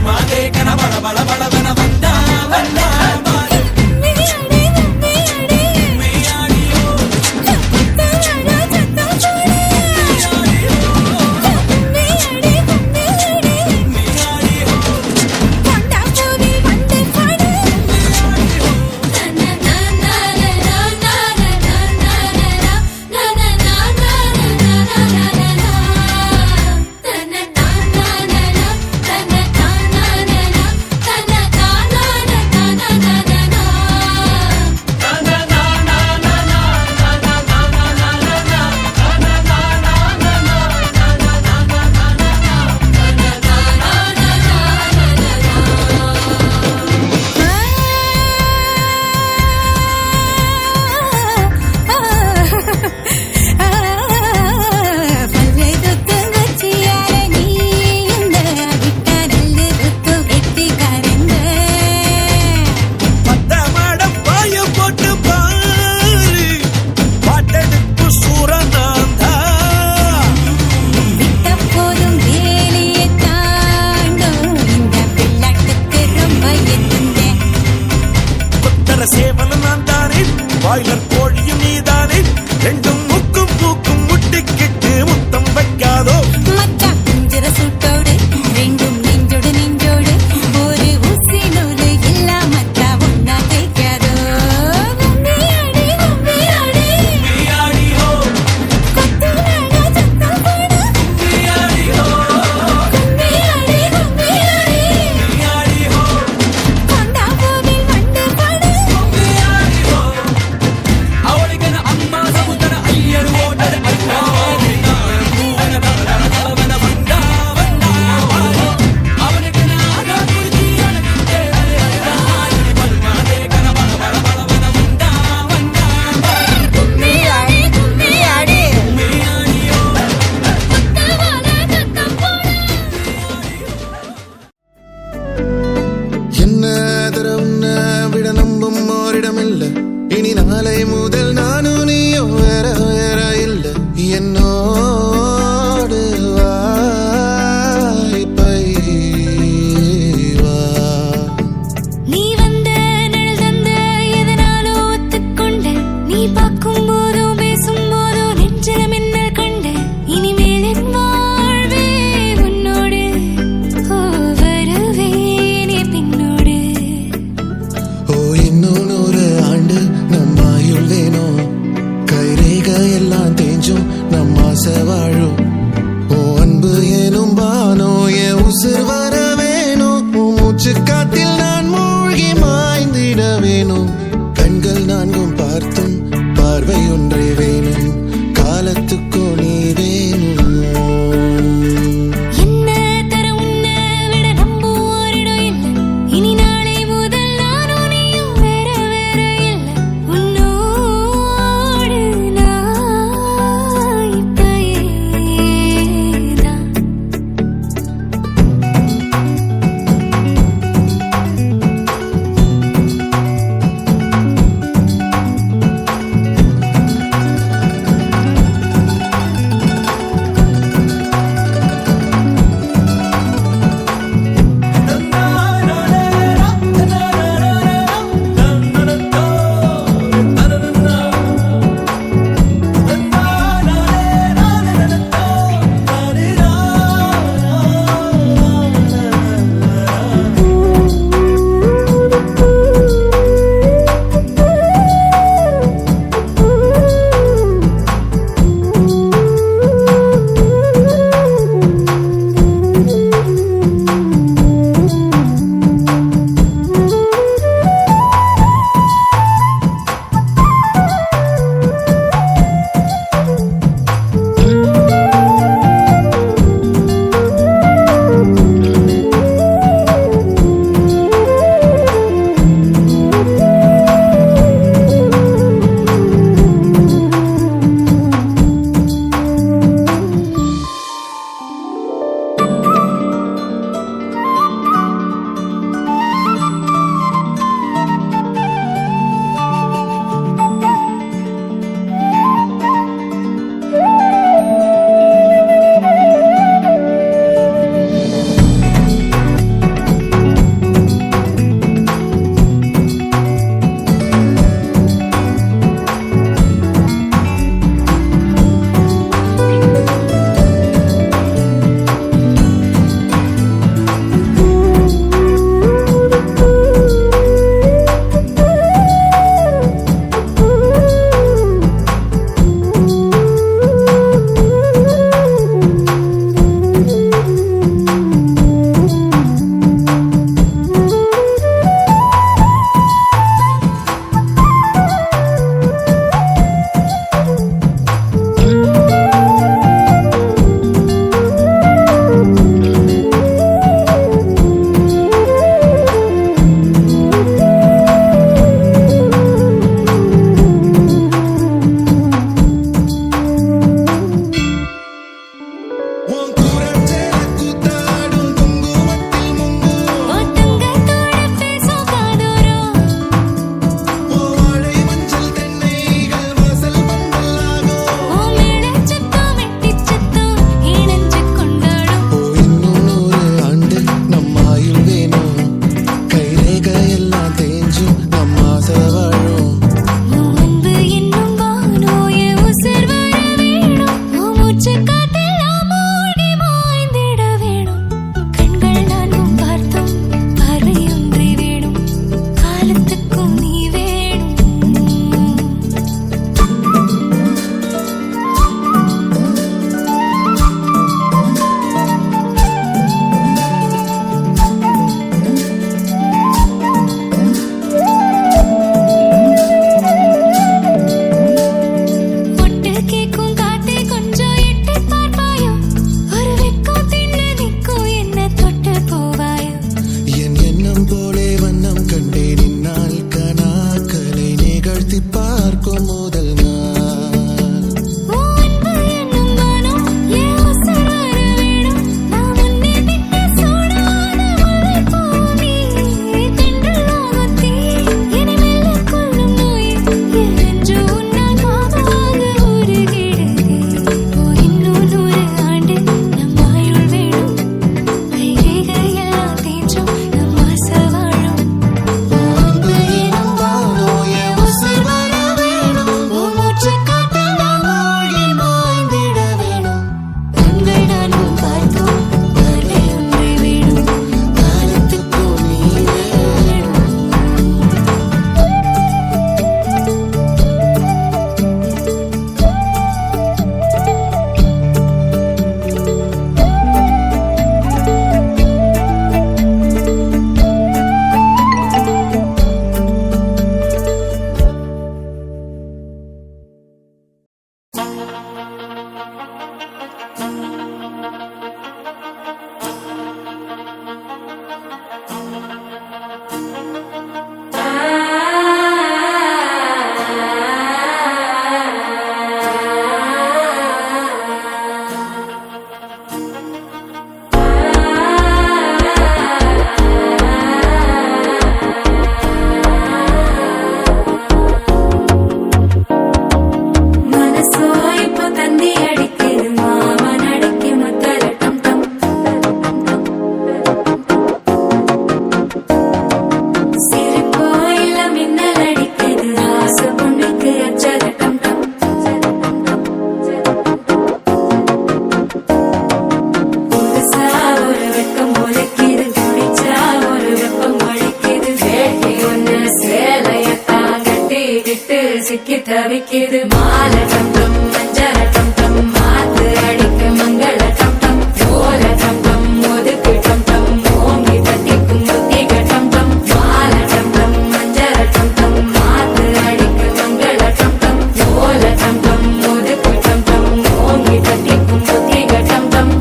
அடிக்குது மாலை டம் டம் மஞ்சள டம் டம் மாத்து அடிக்க மங்கள டம் டம் ஓல டம் டம் ஒதுக்கு டம் டம் ஓங்கி தட்டிக்கும் முத்திக டம் டம் மாலை டம் டம் மஞ்சள டம் டம் மாத்து அடிக்க மங்கள டம் டம் ஓல டம் டம் ஒதுக்கு டம் டம் ஓங்கி தட்டிக்கும் முத்திக டம் டம்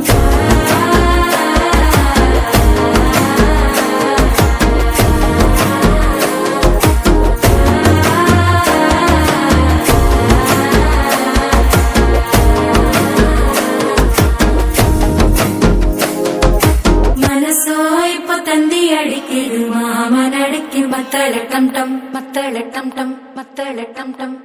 மனசோ இப்ப தந்தி அடிக்குது மாமன் அடிக்கு மத்தள டம் டம் மத்தள டம் டம் மத்தள டம் டம்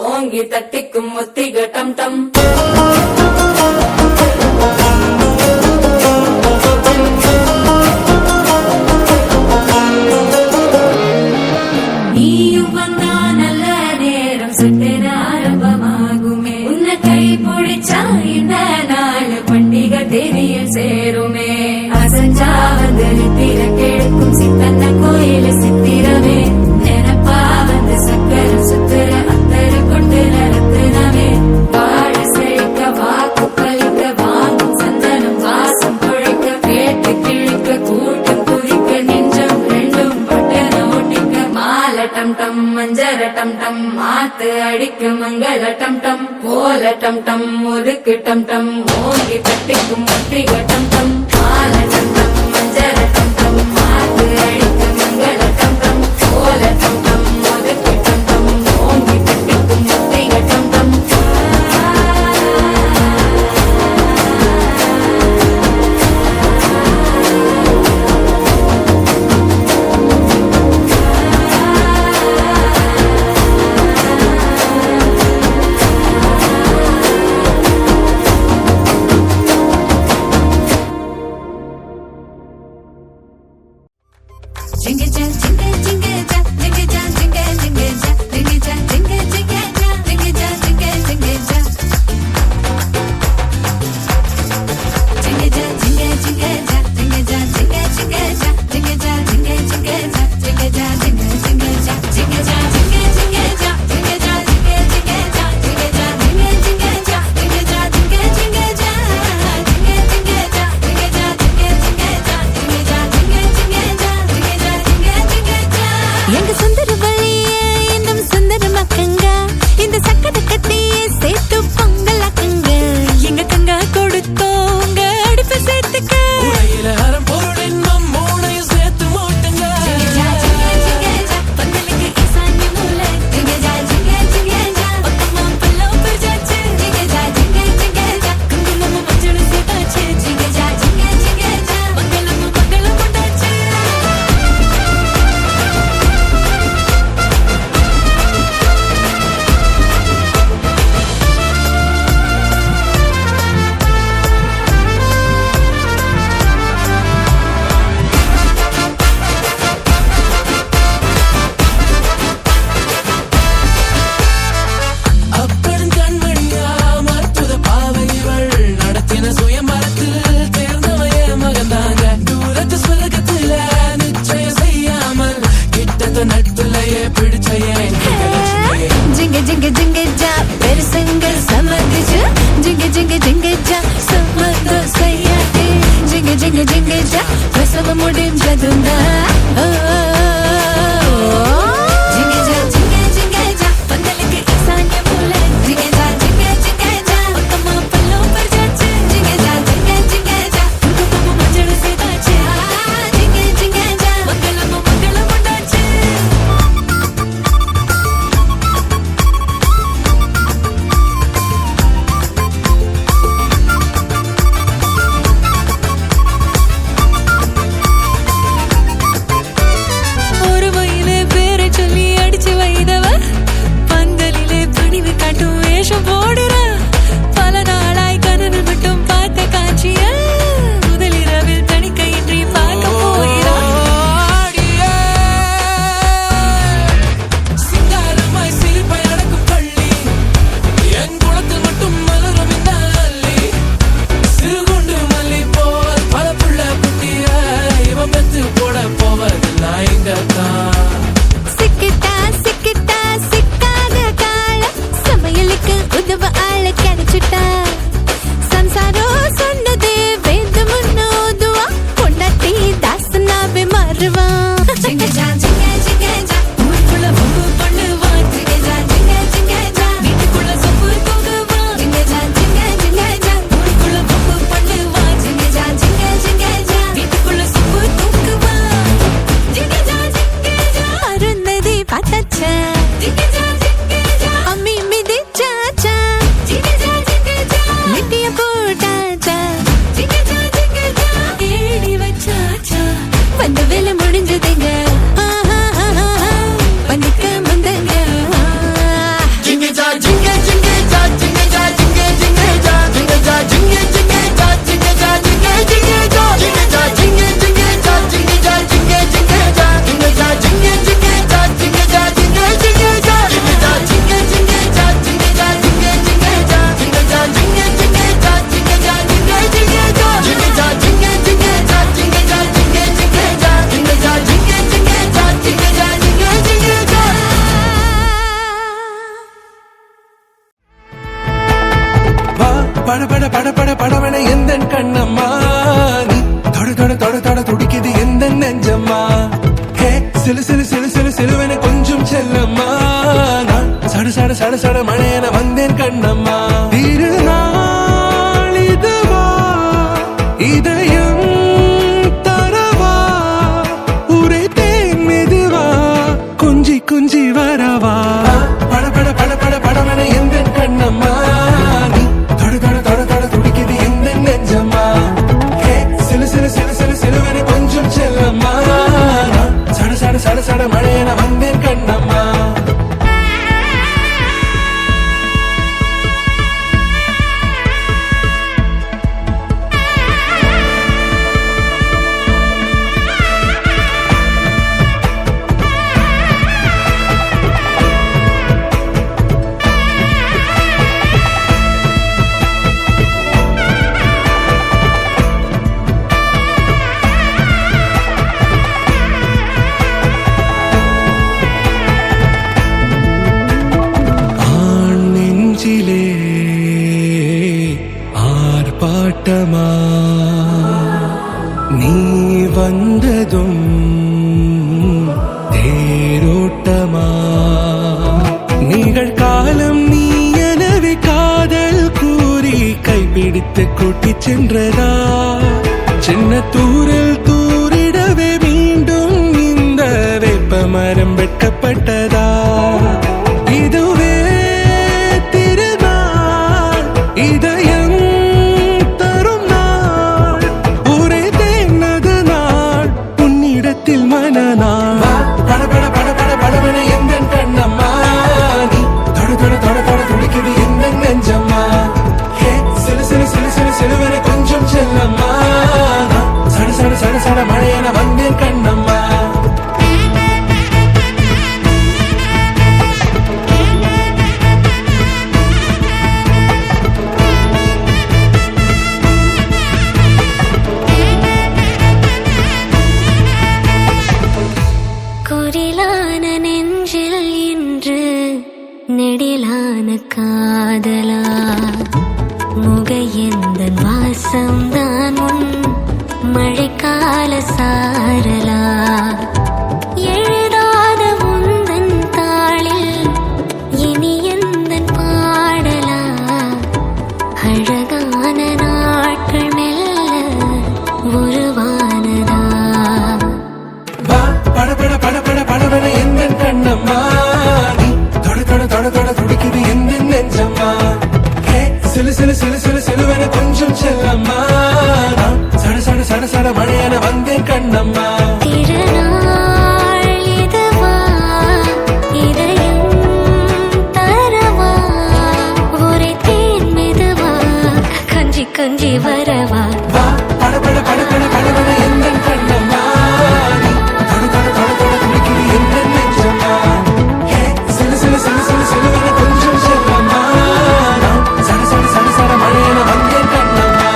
ஓங்கி தட்டிக்கும் முத்திக டம் டம் நீயும் வந்தா நல்ல நேரம் சட்டென ஆரம்பமாகுமே உன்னை கை பிடிச்சா இந்த நாள் பண்டிகை தேதியில் சேருமே அசஞ்சா வந்து நித்திர கெடுக்கும் சித்தன்ன கோயில சித்திரமே நினப்பா வந்து சக்கரம் சுத்துற அத்தர கொண்டு நடத்துனவே வாழ செழிக்க வாக்கு பலிக்க வாங்கும் சந்தனம் வாசம் பொழைக்க கேட்டு கிழிக்க கூட்டம் குதிக்க நெஞ்சம் ரெண்டும் பட்டன ஓட்டிக்க மாலை டம் டம் மஞ்சர டம் டம் மாத்து அடிக்க மங்கள டம் டம் ஓல டம் டம் ஒதுக்கு டம் டம் ஓங்கி தட்டிக்கும் முத்திக டம் டம் மாலை டம் டம் மஞ்சர டம் டம் மாத்து அடிக்க மங்கள டம் டம் ஓல டம் டம் ஒதுக்கு டம் டம் ஓங்கி தட்டிக்கும் முத்திக டம் டம் பட பட பட பட படவன எந்த கண்ணம்மா நீ தொட தொட தொட தொட துடிக்குது எந்த நெஞ்சம்மா ஹே சிலு சிலு சிலு சிலு சிலுவன கொஞ்சம் செல்லம்மா நான் சட சட சட சட மழையன வந்தேன் கண்ணம்மா திருநாள் இதுவா இதயம் தரவா உரைத்தேன் மெதுவா குஞ்சி குஞ்சி வரவா பட பட பட பட படவன எந்த கண்ணம்மா நீ தொட தொட தொட தொட துடிக்குது எந்த நெஞ்சம்மா ஹே சிலு சிலு சிலு சிலு சிலுவன கொஞ்சம் செல்லம்மா சட சட சட சட மழையன வந்தேன் கண்ணம்மா ஆர்ப்பாட்டமா நீ வந்ததும் தேரோட்டமா நிகழ்காலம் நீ எனவே காதல் கூறி கைப்பிடித்து கூட்டிச் சென்றதா சின்ன தூரல் தூரிடவே மீண்டும் இந்த வேப்ப மரம் வெட்கப்பட்டதா இதுவே திருநாள் இதயம் தரும் நாள் ஒரே தேனது நாள் உன்னிடத்தில் மனநாள் பட பட பட பட படவன எந்த கண்ணம்மா நீ தொட தொட தொட தொட துடிக்குது எந்த நெஞ்சம்மா ஹே சிலு சிலு சிலு சிலு சிலுவன கொஞ்சம் செல்லம்மா சட சட சட சட மழையன வந்தேன் கண்ணம்மா குரிலான நெஞ்சில் இன்று நெடிலான காதலா முக எந்த வாசம்தான் உன் மழைக்கால சாரலா எழுதாத உந்தன் தாளில் இனி எந்தன் பாடலா அழகான நாட்கள் மெல்ல உருவானதா பட பட பட பட படவன எந்த கண்ணம்மா நீ தொட தொட தொட தொட துடிக்குது எந்த நெஞ்சம்மா ஹே சிலு சிலு சிலு சிலு சிலுவன கொஞ்சம் செல்லம்மா சட சட சட சட மழையன வந்தேன் கண்ணம்மா திருநாள் இதுவா இதயம் தரவா ஒரே தேன் மெதுவா கஞ்சி கஞ்சி வரவா பட பட பட பட படவன எந்த கண்ணம்மா நீ தொட தொட தொட தொட துடிக்குது எந்த நெஞ்சம்மா ஹே சிலு சிலு சிலு சிலு சிலுவன கொஞ்சம் செல்லம்மா சட சட சட சட மழையன வந்தேன் கண்ணம்மா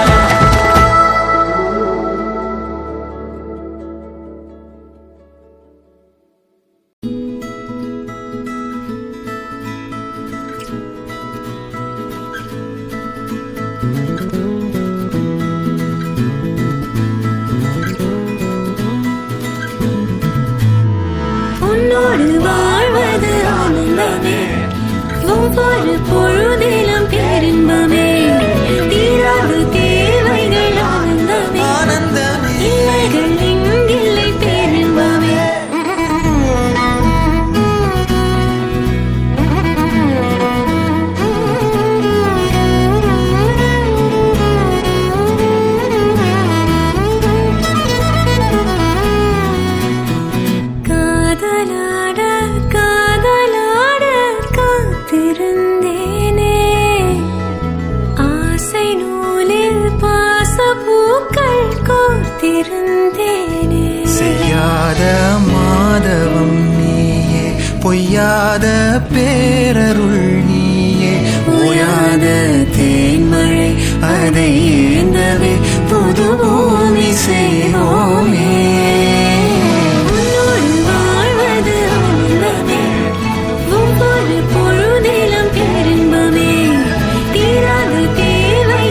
உன்னோடு வாழ்வது ஆனந்தமே ஒவ்வொரு பொழுதிலும் பேரின்பமே தீராத தேவைகள் ஆனந்தமே இல்லைகள் இங்கில்லை பேரின்பமே காதலாட காதலாட காத்திருந்தேனே ஆசை நூலில் பாசப்பூக்கள் கோர்த்திருந்தேனே செய்யாத மாதவம் நீயே பொய்யாத பேரருள் நீயே ஓயாத தேன்மழை அதை ஏந்தவே புது பூமி செய்வோமே உன்னோடு வாழ்வது ஆனந்தமே ஒவ்வொரு பொழுதிலும் பேரின்பமே தீராத தேவை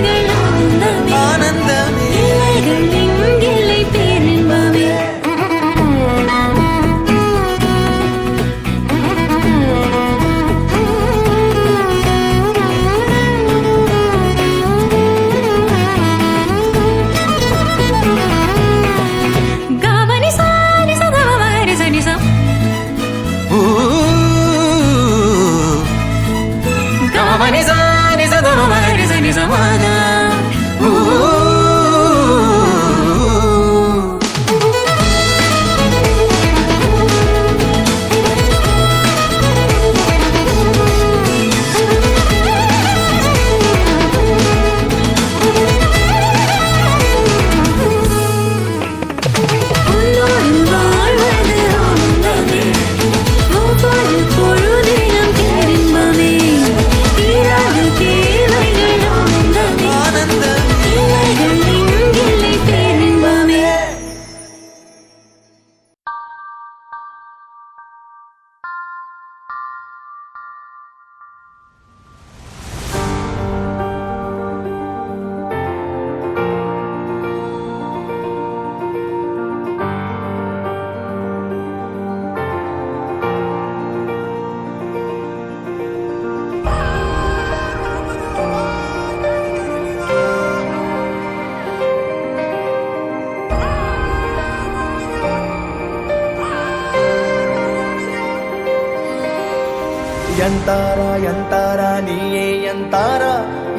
என் தாரா நீயே என் தாரா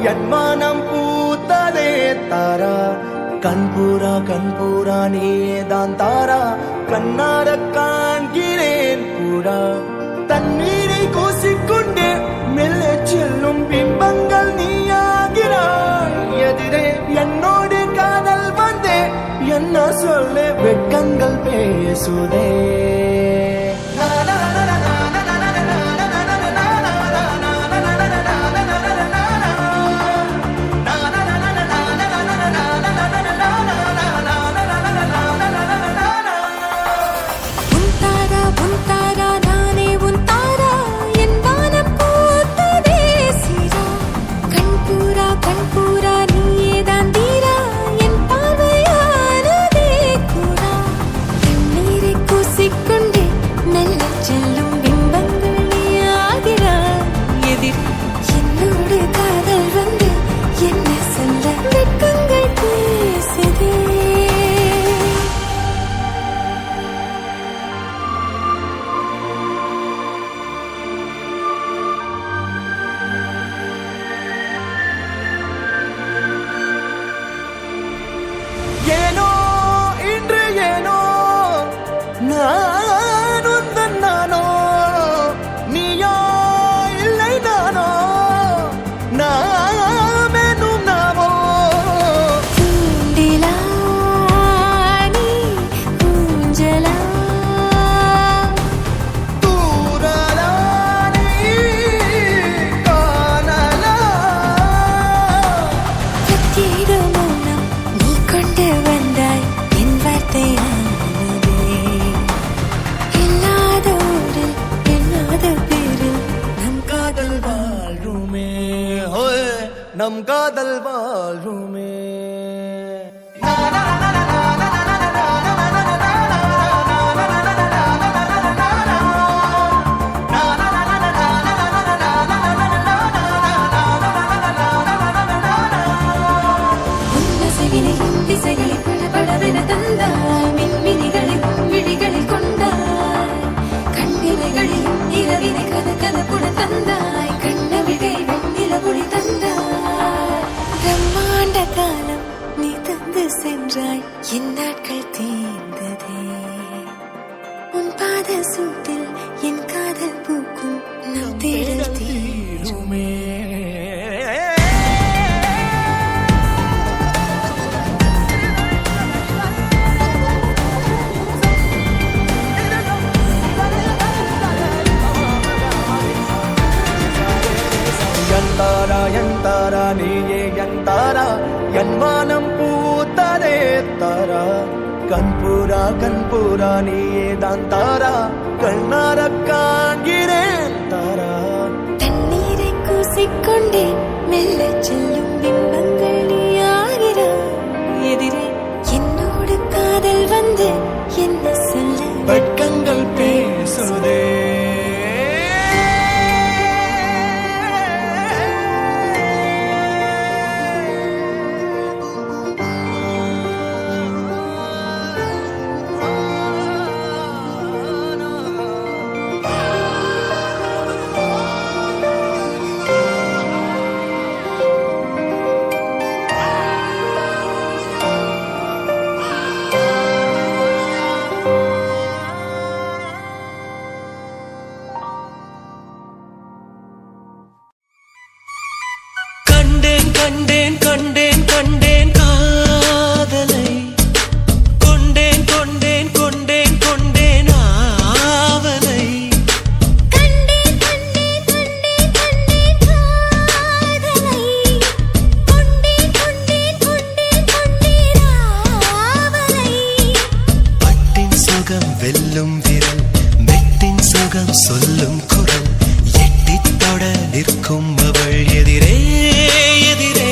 என் மானம் பூத்ததே தாரா கண்பூரா நீயே தான் தாரா கண்ணார காண்கிறேன் கூடா தண்ணீரை கூசிக்கொண்டே மெல்ல செல்லும் பிம்பங்கள் நீயாகிறாய் எதிரே என்னோடு காதல் வந்தே என்ன சொல்ல வெட்கங்கள் பேசுதே நம் காதல் வாழ்வுமே திசைகளில் படபடவென தந்தாய் மின்மினிகளில் விழிகளில் கொண்டாய் கண்ணிமைகளில் இரவினை கதகதப்புட தந்தாய் கண்ணவிழை வெண்ணிலவொளி தந்தாய் பிரம்மாண்ட காலம் நீ தந்து சென்றாய் என் நாட்கள் தீர்ந்ததே உன் பாத சூட்டில் என் காதல் பூக்கும் நம் தேடல் தீருமே என் தாரா நீயே என் தாரா என் மானம் பூத்ததே தாரா கண்பூரா நீயே தான் தாரா கண்ணார காண்கிறேன் தாரா தண்ணீரை கூசிக்கொண்டே மெல்ல செல்லும் பிம்பங்கள் நீயாகிறாய் எதிரே என்னோடு காதல் வந்து என்ன சொல்ல வெட்கங்கள் பேசுதே கண்டேன் கண்டேன் கண்டேன் காதலை கொண்டேன் கொண்டேன் கொண்டேன் கொண்டேன் ஆவலை கண்டேன் கண்டேன் கண்டேன் கண்டேன் காதலை கொண்டேன் கொண்டேன் கொண்டேன் கொண்டேன் ஆவலை பட்டின் சுகம் வெல்லும் விரல் மெட்டின் சுகம் சொல்லும் குரல் எட்டித் தொட நிற்கும் அவள் எதிரே எதிரே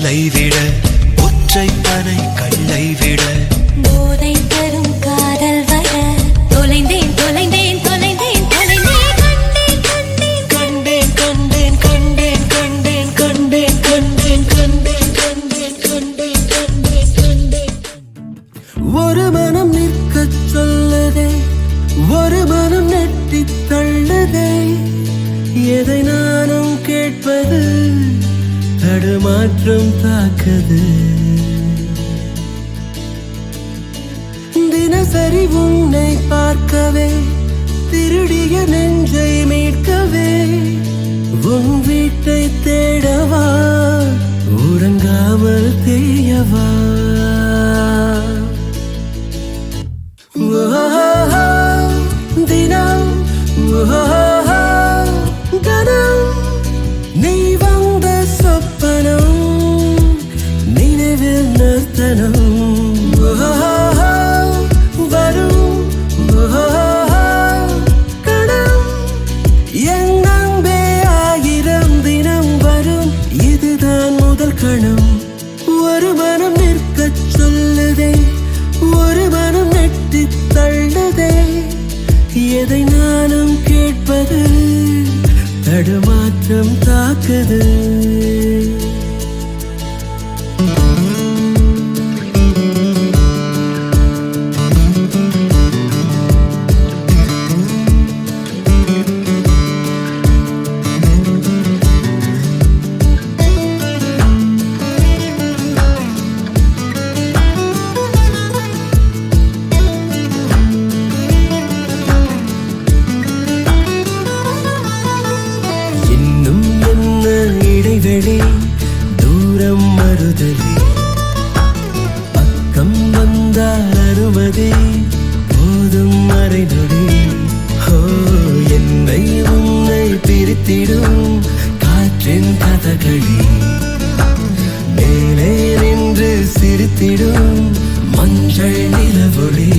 சொல்லை விட ஒற்றை பனை கல்லை விட போதை தரும் காதல் வர தொலைந்தேன் தொலைந்தேன் தொலைந்தேன் தொலைந்தேன் கண்டேன் கண்டேன் கண்டேன் கண்டேன் கண்டேன் கண்டேன் கண்டேன் கண்டேன் கண்டேன் கண்டேன் கண்டேன் ஒரு மனம் நிற்கச் சொல்லுதே ஒரு மனம் நெட்டி தள்ளுதே எதை நானும் கேட்பது தடுமாற்றம் தாக்குது தினசரி உன்னை பார்க்கவே திருடிய நெஞ்சை மீட்கவே உன் வீட்டை தேடவா உறங்காமல் தேயவா தினம் கணம் நீ வந்த சொப்பனம் நினைவில் நிறுத்தனம் வரும் கணம் என் நம்பே ஆயிரம் தினம் வரும் இதுதான் முதல் கணம் ஒரு மனம் நிற்கச் சொல்லுதே ஒரு மனம் நெட்டி தள்ளுதே எதை நானும் கேட்பது தடுமாற்றம் தாக்குது தூரம் மறுதலி பக்கம் வந்தால் அனுமதி போதும் மறைநொடி என்னை உன்னை பிரித்திடும் காற்றின் கதகளி மேலே நின்று சிரித்திடும் மஞ்சள் நிலவொளி